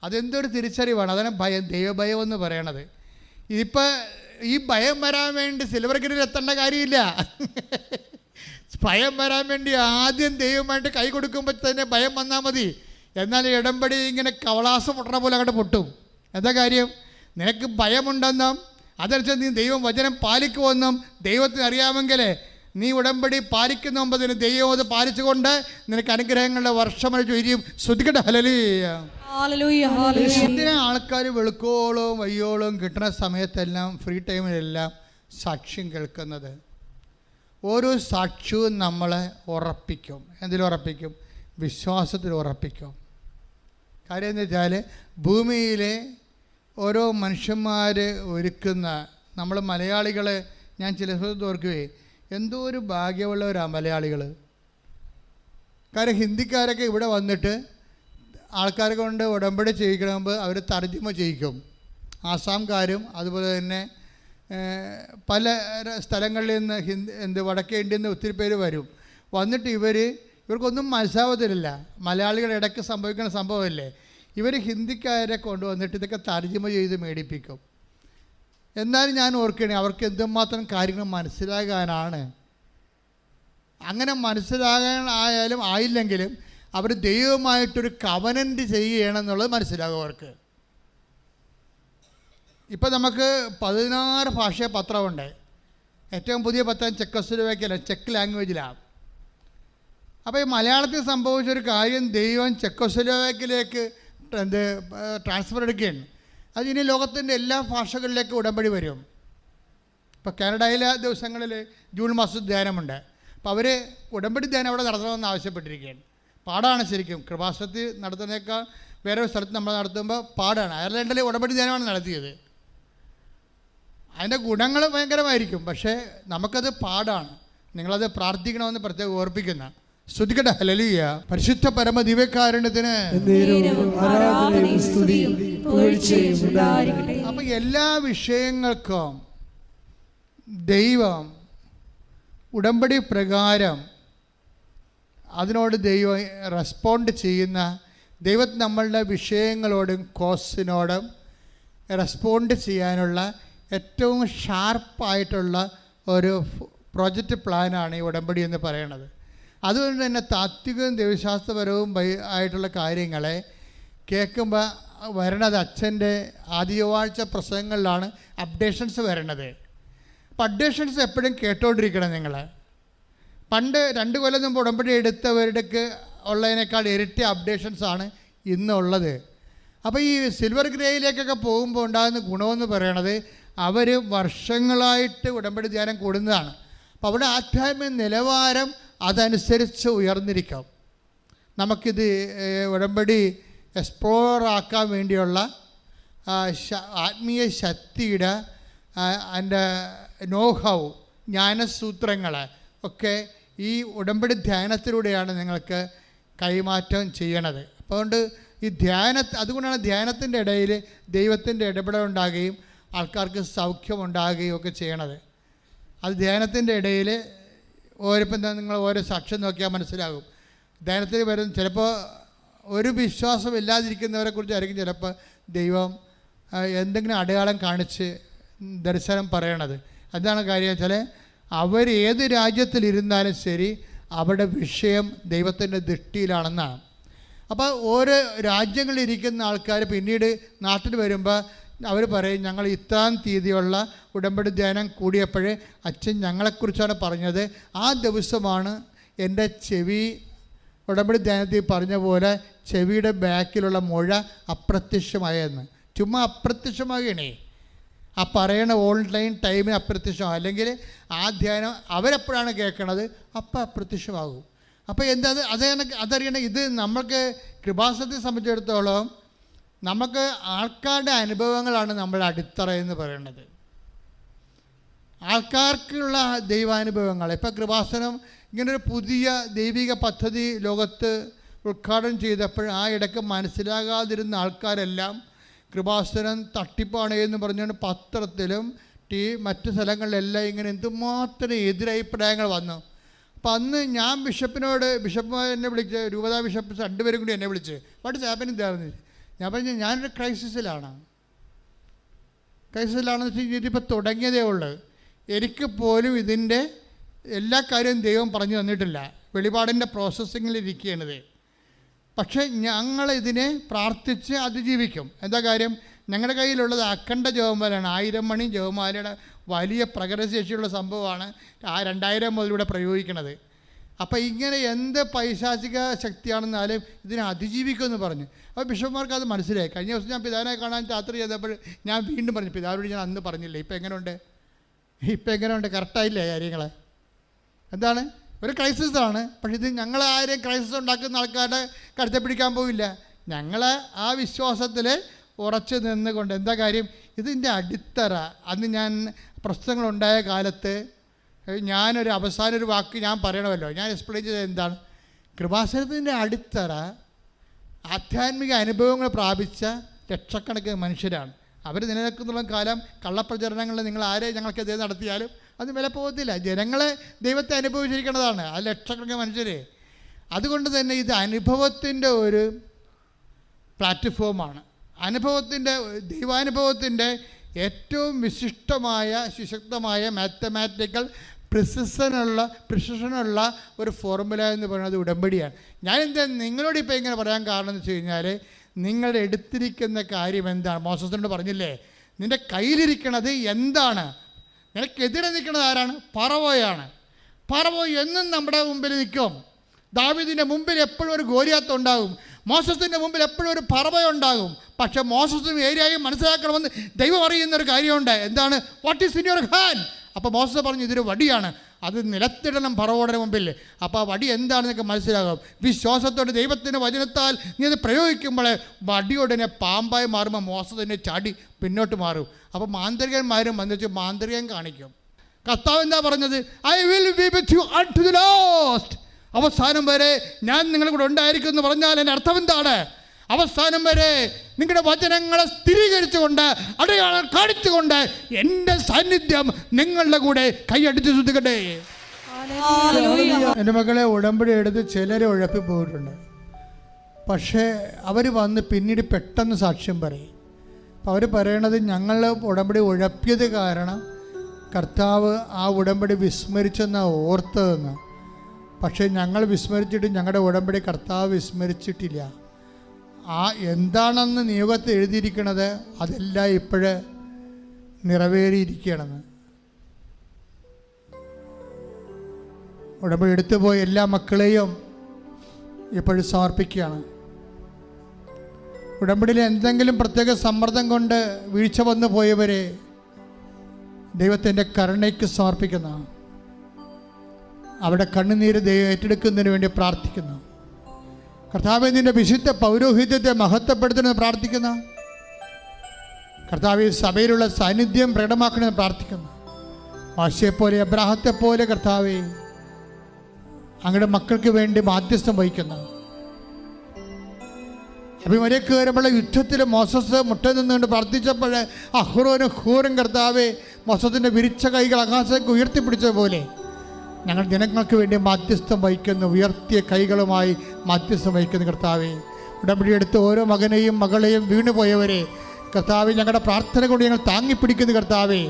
അതെന്തൊരു തിരിച്ചറിവാണ്. അതാണ് ഭയം, ദൈവഭയം എന്ന് പറയണത്. ഇതിപ്പോൾ ഈ ഭയം വരാൻ വേണ്ടി സിൽവർ ഗില്ലിൽ എത്തേണ്ട കാര്യമില്ല. ഭയം വരാൻ വേണ്ടി ആദ്യം ദൈവമായിട്ട് കൈ കൊടുക്കുമ്പോൾ തന്നെ ഭയം വന്നാൽ മതി. എന്നാൽ ഇടമ്പടി ഇങ്ങനെ കവളാസം പൊട്ടണ പോലെ അങ്ങോട്ട് പൊട്ടും. എന്താ കാര്യം? നിനക്ക് ഭയമുണ്ടെന്നും അതനുസരിച്ച് നീ ദൈവം വചനം പാലിക്കുമെന്നും ദൈവത്തിന് അറിയാമെങ്കിൽ നീ ഉടമ്പടി പാലിക്കുന്ന മുമ്പതിന് ദൈവം അത് പാലിച്ചുകൊണ്ട് നിനക്ക് അനുഗ്രഹങ്ങളുടെ വർഷമഴ ചൊരിയും. ശ്രദ്ധിക്കട്ടെ. എന്തിനാ ആൾക്കാർ വെളുക്കോളവും വയ്യോളവും കിട്ടുന്ന സമയത്തെല്ലാം ഫ്രീ ടൈമിലെല്ലാം സാക്ഷ്യം കേൾക്കുന്നത്? ഓരോ സാക്ഷ്യവും നമ്മളെ ഉറപ്പിക്കും. എന്തിലുറപ്പിക്കും? വിശ്വാസത്തിൽ ഉറപ്പിക്കും. കാര്യം എന്ന് വെച്ചാൽ ഭൂമിയിലെ ഓരോ മനുഷ്യന്മാർ ഒരുക്കുന്ന നമ്മൾ മലയാളികൾ, ഞാൻ ചില സ്ഥലത്ത് ഓർക്കുകയെ എന്തോ ഒരു ഭാഗ്യമുള്ളവരാണ് മലയാളികൾ. കാര്യം ഹിന്ദിക്കാരൊക്കെ ഇവിടെ വന്നിട്ട് ആൾക്കാരെ കൊണ്ട് ഉടമ്പടി ചെയ്യിക്കണമെങ്കിൽ അവർ തർജ്ജിമ ചെയ്യിക്കും. ആസാംകാരും അതുപോലെ തന്നെ പല സ്ഥലങ്ങളിൽ നിന്ന് വടക്കേ ഇന്ത്യയിൽ നിന്ന് ഒത്തിരി പേര് വരും. വന്നിട്ട് ഇവർക്കൊന്നും മനസ്സാവത്തില്ല. മലയാളികളുടെ ഇടയ്ക്ക് സംഭവിക്കുന്ന സംഭവമല്ലേ. ഇവർ ഹിന്ദിക്കാരെ കൊണ്ടുവന്നിട്ട് ഇതൊക്കെ തർജ്ജിമ ചെയ്ത് മേടിപ്പിക്കും. എന്നാലും ഞാൻ ഓർക്കണേ അവർക്ക് എന്തുമാത്രം കാര്യങ്ങൾ മനസ്സിലാകാനാണ്. അങ്ങനെ മനസ്സിലാകാൻ ആയാലും ആയില്ലെങ്കിലും അവർ ദൈവമായിട്ടൊരു കവനൻ്റ് ചെയ്യണമെന്നുള്ളത് മനസ്സിലാകും അവർക്ക്. ഇപ്പം നമുക്ക് 16 ഭാഷ പത്രമുണ്ട്. ഏറ്റവും പുതിയ പത്രം ചെക്കോസ്ലോവാക്യയിലാണ്, ചെക്ക് ലാംഗ്വേജിലാണ്. അപ്പോൾ ഈ മലയാളത്തിൽ സംഭവിച്ചൊരു കാര്യം, ദൈവം ചെക്കോസ്ലോവാക്യയിലേക്ക് ട്രാൻസ്ഫർ എടുക്കുകയാണ്. അതിനി ലോകത്തിൻ്റെ എല്ലാ ഭാഷകളിലേക്കും ഉടമ്പടി വരും. ഇപ്പോൾ കാനഡയിലെ ദിവസങ്ങളിൽ ജൂൺ മാസം ധ്യാനമുണ്ട്. അപ്പോൾ അവർ ഉടമ്പടി ധ്യാനം അവിടെ നടത്തണമെന്ന് ആവശ്യപ്പെട്ടിരിക്കുകയാണ്. പാടാണ് ശരിക്കും. കൃപാസനത്തിൽ നടത്തുന്നതിനേക്കാൾ വേറെ ഒരു സ്ഥലത്ത് നമ്മൾ നടത്തുമ്പോൾ പാടാണ്. അയർലൻഡിൽ ഉടമ്പടി ധ്യാനമാണ് നടത്തിയത്. അതിൻ്റെ ഗുണങ്ങൾ ഭയങ്കരമായിരിക്കും, പക്ഷേ നമുക്കത് പാടാണ്. നിങ്ങളത് പ്രാർത്ഥിക്കണമെന്ന് പ്രത്യേകം ഓർപ്പിക്കുന്ന. സ്തുതിക്കട്ടെ. ഹല്ലേലൂയ. പരിശുദ്ധ പരമ ദിവ്യകാരുണ്യത്തിന്. അപ്പം എല്ലാ വിഷയങ്ങൾക്കും ദൈവം ഉടമ്പടി പ്രകാരം അതിനോട് ദൈവം റെസ്പോണ്ട് ചെയ്യുന്ന, ദൈവം നമ്മളുടെ വിഷയങ്ങളോടും കോസിനോടും റെസ്പോണ്ട് ചെയ്യാനുള്ള ഏറ്റവും ഷാർപ്പായിട്ടുള്ള ഒരു പ്രോജക്റ്റ് പ്ലാനാണ് ഈ ഉടമ്പടി എന്ന് പറയുന്നത്. അതുകൊണ്ട് തന്നെ താത്വികവും ദൈവശാസ്ത്രപരവും ആയിട്ടുള്ള കാര്യങ്ങളെ കേൾക്കുമ്പോൾ വരണത് അച്ഛൻ്റെ ആദ്യവാഴ്ച പ്രസംഗങ്ങളിലാണ് അപ്ഡേഷൻസ് വരണത്. അപ്പം അപ്ഡേഷൻസ് എപ്പോഴും കേട്ടോണ്ടിരിക്കണം നിങ്ങൾ. പണ്ട് 2 കൊല്ലം മുമ്പ് ഉടമ്പടി എടുത്തവരുടെക്ക് ഉള്ളതിനേക്കാൾ ഇരട്ടി അപ്ഡേഷൻസാണ് ഇന്നുള്ളത്. അപ്പോൾ ഈ സിൽവർ ഗ്രേയിലേക്കൊക്കെ പോകുമ്പോൾ ഉണ്ടാകുന്ന ഗുണമെന്ന് പറയണത് അവർ വർഷങ്ങളായിട്ട് ഉടമ്പടി ധ്യാനം കൂടുന്നതാണ്. അപ്പോൾ അവിടെ ആധ്യാത്മിക നിലവാരം അതനുസരിച്ച് ഉയർന്നിരിക്കും. നമുക്കിത് ഉടമ്പടി എക്സ്പ്ലോർ ആക്കാൻ വേണ്ടിയുള്ള ആത്മീയ ശക്തിയുടെ അതിൻ്റെ നോഹൗ, ജ്ഞാനസൂത്രങ്ങൾ ഒക്കെ ഈ ഉടമ്പടി ധ്യാനത്തിലൂടെയാണ് നിങ്ങൾക്ക് കൈമാറ്റം ചെയ്യണത്. അപ്പോൾ അതുകൊണ്ട് ഈ അതുകൊണ്ടാണ് ധ്യാനത്തിൻ്റെ ഇടയിൽ ദൈവത്തിൻ്റെ ഇടപെടലുണ്ടാകുകയും ആൾക്കാർക്ക് സൗഖ്യമുണ്ടാകുകയും ഒക്കെ ചെയ്യണത്. അത് ധ്യാനത്തിൻ്റെ ഇടയിൽ ഓരോപ്പം നിങ്ങൾ ഓരോ സാക്ഷ്യം നോക്കിയാൽ മനസ്സിലാകും. ധ്യാനത്തിൽ വരുന്ന ചിലപ്പോൾ ഒരു വിശ്വാസമില്ലാതിരിക്കുന്നവരെക്കുറിച്ചായിരിക്കും ചിലപ്പോൾ ദൈവം എന്തെങ്കിലും അടയാളം കാണിച്ച് ദർശനം പറയണത്. എന്താണ് കാര്യം വെച്ചാൽ അവർ ഏത് രാജ്യത്തിലിരുന്നാലും ശരി അവരുടെ വിഷയം ദൈവത്തിൻ്റെ ദൃഷ്ടിയിലാണെന്നാണ്. അപ്പോൾ ഓരോ രാജ്യങ്ങളിലിരിക്കുന്ന ആൾക്കാർ പിന്നീട് നാട്ടിൽ വരുമ്പോൾ അവർ പറയും, ഞങ്ങൾ ഇത്രാം തീയതിയുള്ള ഉടമ്പടി ധ്യാനം കൂടിയപ്പോഴേ അച്ഛൻ ഞങ്ങളെക്കുറിച്ചാണ് പറഞ്ഞത്. ആ ദിവസമാണ് എൻ്റെ ചെവി ഉടമ്പടി ധ്യാനത്തിൽ പറഞ്ഞ പോലെ ചെവിയുടെ ബാക്കിലുള്ള മുഴ അപ്രത്യക്ഷമായെന്ന്. ചുമ്മാ അപ്രത്യക്ഷമാകണേ. ആ പറയണ ഓൺലൈൻ ടൈമിന് അപ്രത്യക്ഷമാകും. അല്ലെങ്കിൽ ആ ധ്യാനം അവരെപ്പോഴാണ് കേൾക്കണത് അപ്പം അപ്രത്യക്ഷമാകും. അപ്പോൾ എന്താ അതറിയണം. ഇത് നമ്മൾക്ക് കൃപാസനത്തെ സംബന്ധിച്ചിടത്തോളം നമുക്ക് ആൾക്കാരുടെ അനുഭവങ്ങളാണ് നമ്മുടെ അടിത്തറ എന്ന് പറയുന്നത്. ആൾക്കാർക്കുള്ള ദൈവാനുഭവങ്ങൾ. ഇപ്പോൾ കൃപാസനം ഇങ്ങനൊരു പുതിയ ദൈവിക പദ്ധതി ലോകത്ത് ഉദ്ഘാടനം ചെയ്തപ്പോൾ ആ ഇടയ്ക്ക് മനസ്സിലാകാതിരുന്ന ആൾക്കാരെല്ലാം കൃപാസനം തട്ടിപ്പാണ് എന്ന് പറഞ്ഞുകൊണ്ട് പത്രത്തിലും മറ്റ് സ്ഥലങ്ങളിലെല്ലാം ഇങ്ങനെ എന്തുമാത്രം എതിരഭിപ്രായങ്ങൾ വന്നു. അപ്പം അന്ന് ഞാൻ ബിഷപ്പ് എന്നെ വിളിച്ച്, രൂപതാ ബിഷപ്പ് രണ്ടുപേരും കൂടി എന്നെ വിളിച്ച് വാട്ട് ഇസ് ഹാപ്പനിങ് ഇതായിരുന്നു. ഞാൻ പറഞ്ഞു ഞാനൊരു ക്രൈസിസിലാണെന്ന് വെച്ച് കഴിഞ്ഞാൽ ഇതിപ്പോൾ തുടങ്ങിയതേ ഉള്ളൂ. എനിക്ക് പോലും ഇതിൻ്റെ എല്ലാ കാര്യവും ദൈവം പറഞ്ഞു തന്നിട്ടില്ല, വെളിപാടിൻ്റെ പ്രോസസ്സിങ്ങിലിരിക്കുകയാണിത്. പക്ഷേ ഞങ്ങളിതിനെ പ്രാർത്ഥിച്ച് അതിജീവിക്കും. എന്താ കാര്യം? ഞങ്ങളുടെ കയ്യിലുള്ളത് അഖണ്ഡ ജപമാലയാണ്. 1000 മണി ജപമാലയുടെ വലിയ പ്രകടശേഷിയുള്ള സംഭവമാണ് 2000 മുതലൂടെ പ്രയോഗിക്കുന്നത്. അപ്പോൾ ഇങ്ങനെ എന്ത് പൈശാചിക ശക്തിയാണെന്നാലും ഇതിനെ അതിജീവിക്കുമെന്ന് പറഞ്ഞു. അപ്പോൾ ബിഷപ്പ്മാർക്ക് അത് മനസ്സിലായി. കഴിഞ്ഞ ദിവസം ഞാൻ പിതാവിനെ കാണാൻ രാത്രി ചെയ്തപ്പോൾ ഞാൻ വീണ്ടും പറഞ്ഞു, പിതാവിനോട് ഞാൻ അന്ന് പറഞ്ഞില്ലേ, ഇപ്പം എങ്ങനെയുണ്ട് കറക്റ്റായില്ലേ കാര്യങ്ങൾ? എന്താണ്? ഒരു ക്രൈസിസാണ്. പക്ഷേ ഇത് ഞങ്ങൾ ആരെയും ക്രൈസിസ് ഉണ്ടാക്കുന്ന ആൾക്കാരുടെ കരുത്തെ പിടിക്കാൻ പോവില്ല. ഞങ്ങൾ ആ വിശ്വാസത്തിൽ ഉറച്ചു നിന്നുകൊണ്ട്, എന്താ കാര്യം? ഇതിൻ്റെ അടിത്തറ. അന്ന് ഞാൻ പ്രശ്നങ്ങളുണ്ടായ കാലത്ത് ഞാനൊരു അവസാന വാക്ക് ഞാൻ പറയണമല്ലോ, ഞാൻ എക്സ്പ്ലെയിൻ ചെയ്തത് എന്താണ്? കൃപാസനത്തിൻ്റെ അടിത്തറ ആധ്യാത്മിക അനുഭവങ്ങൾ പ്രാപിച്ച ലക്ഷക്കണക്കിന് മനുഷ്യരാണ്. അവർ നിലനിൽക്കുന്നുള്ള കാലം കള്ളപ്രചരണങ്ങളിൽ നിങ്ങൾ ആരെ ഞങ്ങൾക്കെതിരെ നടത്തിയാലും അത് വില പോകത്തില്ല. ജനങ്ങളെ ദൈവത്തെ അനുഭവിച്ചിരിക്കുന്നതാണ് ആ ലക്ഷക്കണക്കിന് മനുഷ്യർ. അതുകൊണ്ട് തന്നെ ഇത് അനുഭവത്തിൻ്റെ ഒരു പ്ലാറ്റ്ഫോമാണ്. ദൈവാനുഭവത്തിൻ്റെ ഏറ്റവും വിശിഷ്ടമായ സുശക്തമായ മാത്തമാറ്റിക്കൽ പ്രിസിഷനുള്ള ഒരു ഫോർമുല എന്ന് പറയുന്നത് ഉടമ്പടിയാണ്. ഞാനെന്താ നിങ്ങളോട് ഇപ്പോൾ ഇങ്ങനെ പറയാൻ കാരണം എന്ന് വെച്ച് കഴിഞ്ഞാൽ, നിങ്ങളുടെ എടുത്തിരിക്കുന്ന കാര്യം എന്താണ്? മോസസിനോട് പറഞ്ഞില്ലേ, നിൻ്റെ കയ്യിലിരിക്കണത് എന്താണ്? നിനക്കെതിരെ നിൽക്കുന്നത് ആരാണ്? ഫറവോയാണ്. ഫറവോ എന്നും നമ്മുടെ മുമ്പിൽ നിൽക്കും. ദാവീദിൻ്റെ മുമ്പിൽ എപ്പോഴും ഒരു ഗോലിയാത്ത് ഉണ്ടാകും. മോസസിൻ്റെ മുമ്പിൽ എപ്പോഴും ഒരു ഫറവോ ഉണ്ടാകും. പക്ഷേ മോസസും ഏരിയയും മനസ്സിലാക്കണമെന്ന് ദൈവം അറിയുന്നൊരു കാര്യമുണ്ട്. എന്താണ്? What is in your hand? അപ്പോൾ മോസസ് പറഞ്ഞു, ഇതൊരു വടിയാണ്, അത് നിലത്തിടണം ഫറവോയുടെ മുമ്പിൽ. അപ്പോൾ ആ വടി എന്താണെന്നൊക്കെ മനസ്സിലാകും. വിശ്വാസത്തോടെ ദൈവത്തിൻ്റെ വചനത്താൽ നീ അത് പ്രയോഗിക്കുമ്പോൾ വടിയോടനെ പാമ്പായി മാറുമ്പോൾ മോസസിനെ ചാടി പിന്നോട്ട് മാറും. അപ്പോൾ മാന്ത്രികന്മാരും വന്നിട്ട് മാന്ത്രികം കാണിക്കും. കർത്താവ് എന്താ പറഞ്ഞത്? I will be with you unto the last. അവസാനം വരെ ഞാൻ നിങ്ങളുടെ കൂടെ ഉണ്ടായിരിക്കും എന്ന് പറഞ്ഞാൽ എൻ്റെ അർത്ഥം എന്താണ്? അവസാനം വരെ നിങ്ങളുടെ വചനങ്ങളെ സ്ഥിരീകരിച്ചുകൊണ്ട്, അടയാളം കാണിച്ചുകൊണ്ട് എൻ്റെ സാന്നിധ്യം നിങ്ങളുടെ കൂടെ കൈയടിച്ച് ശ്രദ്ധിക്കട്ടെ. എൻ്റെ മക്കളെ, ഉടമ്പടി എടുത്ത് ചിലർ ഉഴപ്പി പോയിട്ടുണ്ട്. പക്ഷേ അവർ വന്ന് പിന്നീട് പെട്ടെന്ന് സാക്ഷ്യം പറയും. അപ്പോൾ അവർ പറയണത്, ഞങ്ങൾ ഉടമ്പടി ഉഴപ്പിയത് കാരണം കർത്താവ് ആ ഉടമ്പടി വിസ്മരിച്ചെന്നാണ് ഓർത്തതെന്ന്. പക്ഷേ ഞങ്ങൾ വിസ്മരിച്ചിട്ട് ഞങ്ങളുടെ ഉടമ്പടി കർത്താവ് വിസ്മരിച്ചിട്ടില്ല. ആ എന്താണെന്ന് നിയോഗത്തിൽ എഴുതിയിരിക്കണത് അതെല്ലാം ഇപ്പോഴ് നിറവേറിയിരിക്കുകയാണെന്ന്. ഉടമ്പടി എടുത്തുപോയ എല്ലാ മക്കളെയും ഇപ്പോഴും സമർപ്പിക്കുകയാണ്. ഉടമ്പടിയിൽ എന്തെങ്കിലും പ്രത്യേക സമ്മർദ്ദം കൊണ്ട് വീഴ്ച വന്നു പോയവരെ ദൈവത്തിൻ്റെ കരുണയ്ക്ക് സമർപ്പിക്കുന്ന, അവിടെ കണ്ണുനീര് ദൈവം ഏറ്റെടുക്കുന്നതിന് വേണ്ടി പ്രാർത്ഥിക്കുന്നു. കർത്താവേ, നിൻ്റെ വിശുദ്ധ പൗരോഹിത്യത്തെ മഹത്വപ്പെടുത്തണമെന്ന് പ്രാർത്ഥിക്കുന്ന, കർത്താവേ സഭയിലുള്ള സാന്നിധ്യം പ്രകടമാക്കണമെന്ന് പ്രാർത്ഥിക്കുന്നു. മോശയെപ്പോലെ അബ്രാഹത്തെപ്പോലെ കർത്താവേ അങ്ങയുടെ മക്കൾക്ക് വേണ്ടി മാധ്യസ്ഥം വഹിക്കുന്നു. അഭിമരയ്ക്ക് വരുമ്പോഴുള്ള യുദ്ധത്തിൽ മോസസ് മുട്ട നിന്നുകൊണ്ട് പ്രാർത്ഥിച്ചപ്പോൾ അഹ്റോനും ഹൂറും കർത്താവേ മോസസിൻ്റെ വിരിച്ച കൈകൾ ആകാശത്തേക്ക് ഉയർത്തിപ്പിടിച്ചതുപോലെ ഞങ്ങൾ ജനങ്ങൾക്ക് വേണ്ടി മാധ്യസ്ഥം വഹിക്കുന്നു. ഉയർത്തിയ കൈകളുമായി മാധ്യസ്ഥം വഹിക്കുന്നു കർത്താവേ. ഉടമ്പടി എടുത്ത് ഓരോ മകനെയും മകളെയും വീണുപോയവരെ കർത്താവേ ഞങ്ങളുടെ പ്രാർത്ഥന കൊണ്ട് ഞങ്ങൾ താങ്ങിപ്പിടിക്കുന്നു കർത്താവേ.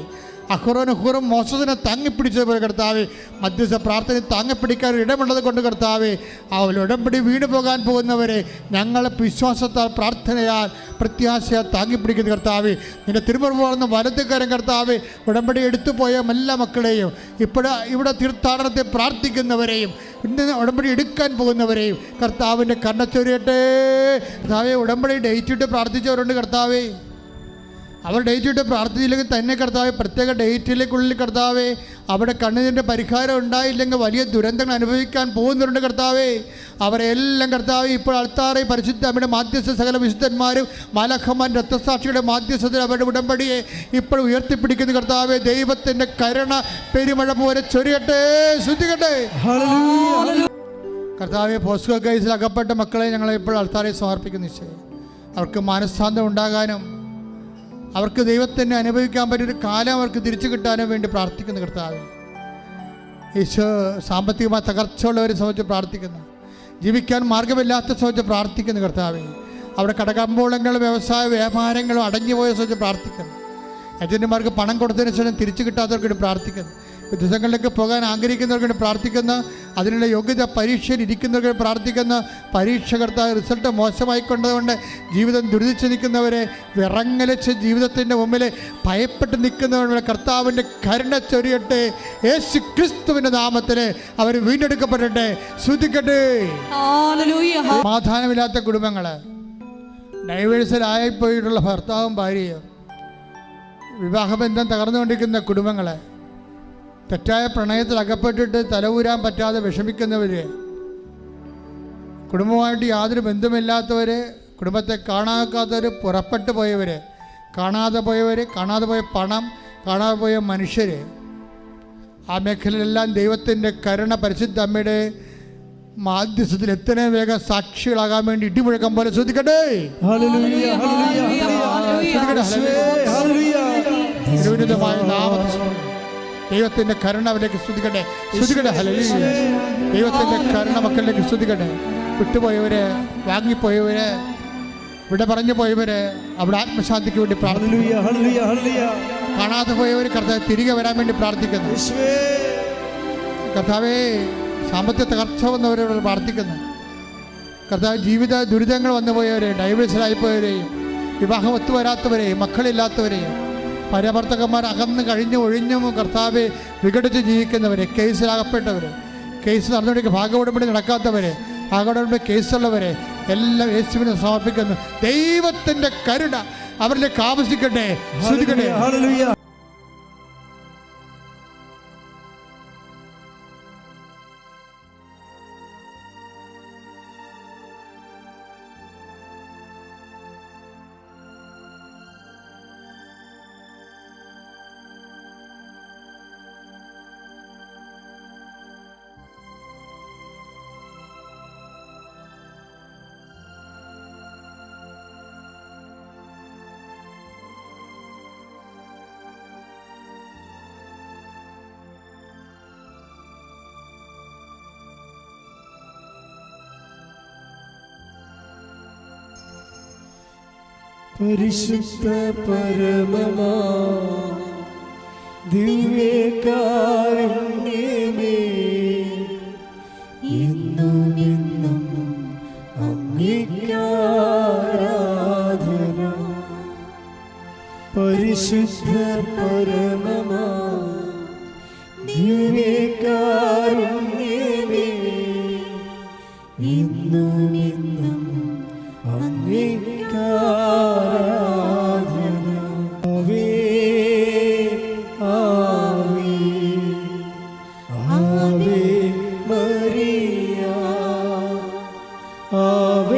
അഹ്റോനും ഹൂറും മോസസിനെ താങ്ങിപ്പിടിച്ചതുപോലെ കർത്താവേ മധ്യസ്ഥ പ്രാർത്ഥന താങ്ങിപ്പിടിക്കാൻ ഇടമുള്ളത് കൊണ്ട് കർത്താവേ ആ ഉടമ്പടി വീണു പോകാൻ പോകുന്നവരെ ഞങ്ങൾ വിശ്വാസത്താൽ പ്രാർത്ഥനയാൽ പ്രത്യാശയാൽ താങ്ങിപ്പിടിക്കുന്നു കർത്താവേ. നിൻ്റെ തിരുമുറവുന്ന വലതുകരം കർത്താവേ ഉടമ്പടി എടുത്തുപോയ എല്ലാ മക്കളെയും ഇവിടെ തീർത്ഥാടനത്തെ പ്രാർത്ഥിക്കുന്നവരെയും ഇന്ന് ഉടമ്പടി എടുക്കാൻ പോകുന്നവരെയും കർത്താവിൻ്റെ കണ്ണച്ചൊരിയട്ടെ. കർത്താവേ, ഉടമ്പടി ഡേറ്റ് ഇട്ട് പ്രാർത്ഥിച്ചവരുണ്ട് കർത്താവേ. അവർ ഡേറ്റ് ഇട്ട് പ്രാർത്ഥനയിലേക്ക് തന്നെ കർത്താവെ പ്രത്യേക ഡേറ്റിലേക്കുള്ളിൽ കർത്താവെ അവിടെ കണ്ണുനീരിൻ്റെ പരിഹാരം ഉണ്ടായില്ലെങ്കിൽ വലിയ ദുരന്തങ്ങൾ അനുഭവിക്കാൻ പോകുന്നുണ്ട് കർത്താവേ. അവരെല്ലാം കർത്താവേ ഇപ്പോൾ അൾത്താറെ പരിശുദ്ധ അമ്മയുടെ മാധ്യസ്ഥ സകല വിശുദ്ധന്മാരും മാലാഖമാരും രക്തസാക്ഷിയുടെ മാധ്യസ്ഥത്തിൽ അവരുടെ ഉടമ്പടിയെ ഇപ്പോൾ ഉയർത്തിപ്പിടിക്കുന്ന കർത്താവേ, ദൈവത്തിൻ്റെ കരുണ പെരുമഴ പോലെ ചൊരിയട്ടെ, ശ്രദ്ധിക്കട്ടെ. കർത്താവെ, പോസ്കോ കേസിൽ അകപ്പെട്ട മക്കളെ ഞങ്ങളെ ഇപ്പോൾ അൾത്താറെ സമർപ്പിക്കുന്ന ഈശോയെ, അവർക്ക് മനസ്സാന്തം ഉണ്ടാകാനും അവർക്ക് ദൈവത്തിനെ അനുഭവിക്കാൻ പറ്റിയൊരു കാലം അവർക്ക് തിരിച്ചു കിട്ടാനും വേണ്ടി പ്രാർത്ഥിക്കുന്നു കർത്താവെ. ഈശോ, സാമ്പത്തികമായ തകർച്ചയുള്ളവരെ സംബന്ധിച്ച് പ്രാർത്ഥിക്കുന്നു, ജീവിക്കാൻ മാർഗമില്ലാത്ത സംബന്ധിച്ച് പ്രാർത്ഥിക്കുന്നു കർത്താവെ. അവിടെ കടകമ്പോളങ്ങളും വ്യവസായ വ്യാപാരങ്ങളും അടഞ്ഞുപോയ സംബന്ധിച്ച് പ്രാർത്ഥിക്കുന്നു. ഏജന്റുമാർക്ക് പണം കൊടുത്തതിന് ശേഷം തിരിച്ചു കിട്ടാത്തവർക്ക് വേണ്ടി പ്രാർത്ഥിക്കുന്നു. വിദേശങ്ങളിലേക്ക് പോകാൻ ആഗ്രഹിക്കുന്നവർക്ക് വേണ്ടി പ്രാർത്ഥിക്കുന്ന, അതിനുള്ള യോഗ്യത പരീക്ഷയിൽ ഇരിക്കുന്നവർക്ക് പ്രാർത്ഥിക്കുന്ന, പരീക്ഷ കർത്താവ് റിസൾട്ട് മോശമായിക്കൊണ്ടതുകൊണ്ട് ജീവിതം ദുരിതിച്ച് നിൽക്കുന്നവരെ, വിറങ്ങലിച്ച് ജീവിതത്തിൻ്റെ മുമ്പിൽ ഭയപ്പെട്ട് നിൽക്കുന്നവരുടെ കർത്താവിൻ്റെ കരുണ ചൊരിയട്ടെ. യേശു ക്രിസ്തുവിൻ്റെ നാമത്തിൽ അവർ വീണ്ടെടുക്കപ്പെടട്ടെ, ശ്രദ്ധിക്കട്ടെ. സമാധാനമില്ലാത്ത കുടുംബങ്ങൾ, ഡൈവേഴ്സിലായിപ്പോയിട്ടുള്ള ഭർത്താവും ഭാര്യയും, വിവാഹബന്ധം തകർന്നുകൊണ്ടിരിക്കുന്ന കുടുംബങ്ങൾ, തെറ്റായ പ്രണയത്തിൽ അകപ്പെട്ടിട്ട് തലയൂരാൻ പറ്റാതെ വിഷമിക്കുന്നവർ, കുടുംബമായിട്ട് യാതൊരു ബന്ധമില്ലാത്തവർ, കുടുംബത്തെ കാണാക്കാത്തവർ, പുറപ്പെട്ടു പോയവർ, കാണാതെ പോയ പണം, കാണാതെ പോയ മനുഷ്യർ, ആ മേഖലയിലെല്ലാം ദൈവത്തിൻ്റെ കരുണ പരിശുദ്ധ അമ്മയുടെ മാധ്യസ്ഥത്തിൽ എത്രയും വേഗം സാക്ഷികളാകാൻ വേണ്ടി ഇടിമുഴക്കം പോലെ ശ്രദ്ധിക്കട്ടെ. ദൈവത്തിൻ്റെ കരുണ അവരിലേക്ക് സ്തുതിക്കട്ടെ, സ്തുതിക്കട്ടെ. ഹല്ലേലൂയ. ദൈവത്തിൻ്റെ കരുണ മക്കളിലേക്ക് സ്തുതിക്കട്ടെ. വിട്ടുപോയവര്, വാങ്ങിപ്പോയവര്, ഇവിടെ പറഞ്ഞു പോയവര്, അവിടെ ആത്മശാന്തിക്ക് വേണ്ടി പ്രാർത്ഥിക്കുന്നു. കാണാതെ പോയവർ കർത്താവ് തിരികെ വരാൻ വേണ്ടി പ്രാർത്ഥിക്കുന്നു. കർത്താവേ, സാമ്പത്തിക തകർച്ച വന്നവരോട് പ്രാർത്ഥിക്കുന്നു. കർത്താവ്, ജീവിത ദുരിതങ്ങൾ വന്നുപോയവരെ, ഡൈവേഴ്സിലായിപ്പോയവരെയും, വിവാഹം ഒത്തുവരാത്തവരെയും, മക്കളില്ലാത്തവരെയും, ഭാര്യാഭർത്തക്കന്മാർ അകന്ന് കഴിഞ്ഞും ഒഴിഞ്ഞും കർത്താവെ വിഘടിച്ച് ജീവിക്കുന്നവരെ, കേസിലകപ്പെട്ടവരെ, കേസ് നടന്നുകൊണ്ടിരിക്കുക, ഭാഗോടമ്പടി നടക്കാത്തവരെ, ഭാഗോടമ്പടി കേസുള്ളവരെ എല്ലാം യേശുവിനെ സമർപ്പിക്കുന്നു. ദൈവത്തിൻ്റെ കരുണ അവരിലേക്ക് ആവശ്യിക്കട്ടെ, ശ്രദ്ധിക്കട്ടെ. പരിശുദ്ധ പരമമാ ദിവ്യകാരുണ്യമേ, എന്നുമെന്നും അങ്ങേക്കാരാധന. പരിശുദ്ധ പരമമാ ദിവ്യകാരുണ്യമേ, എന്നുമെന്നും അങ്ങേക്കാരാധന. ആവേ ആവേ ആവേ മരിയ, ആവേ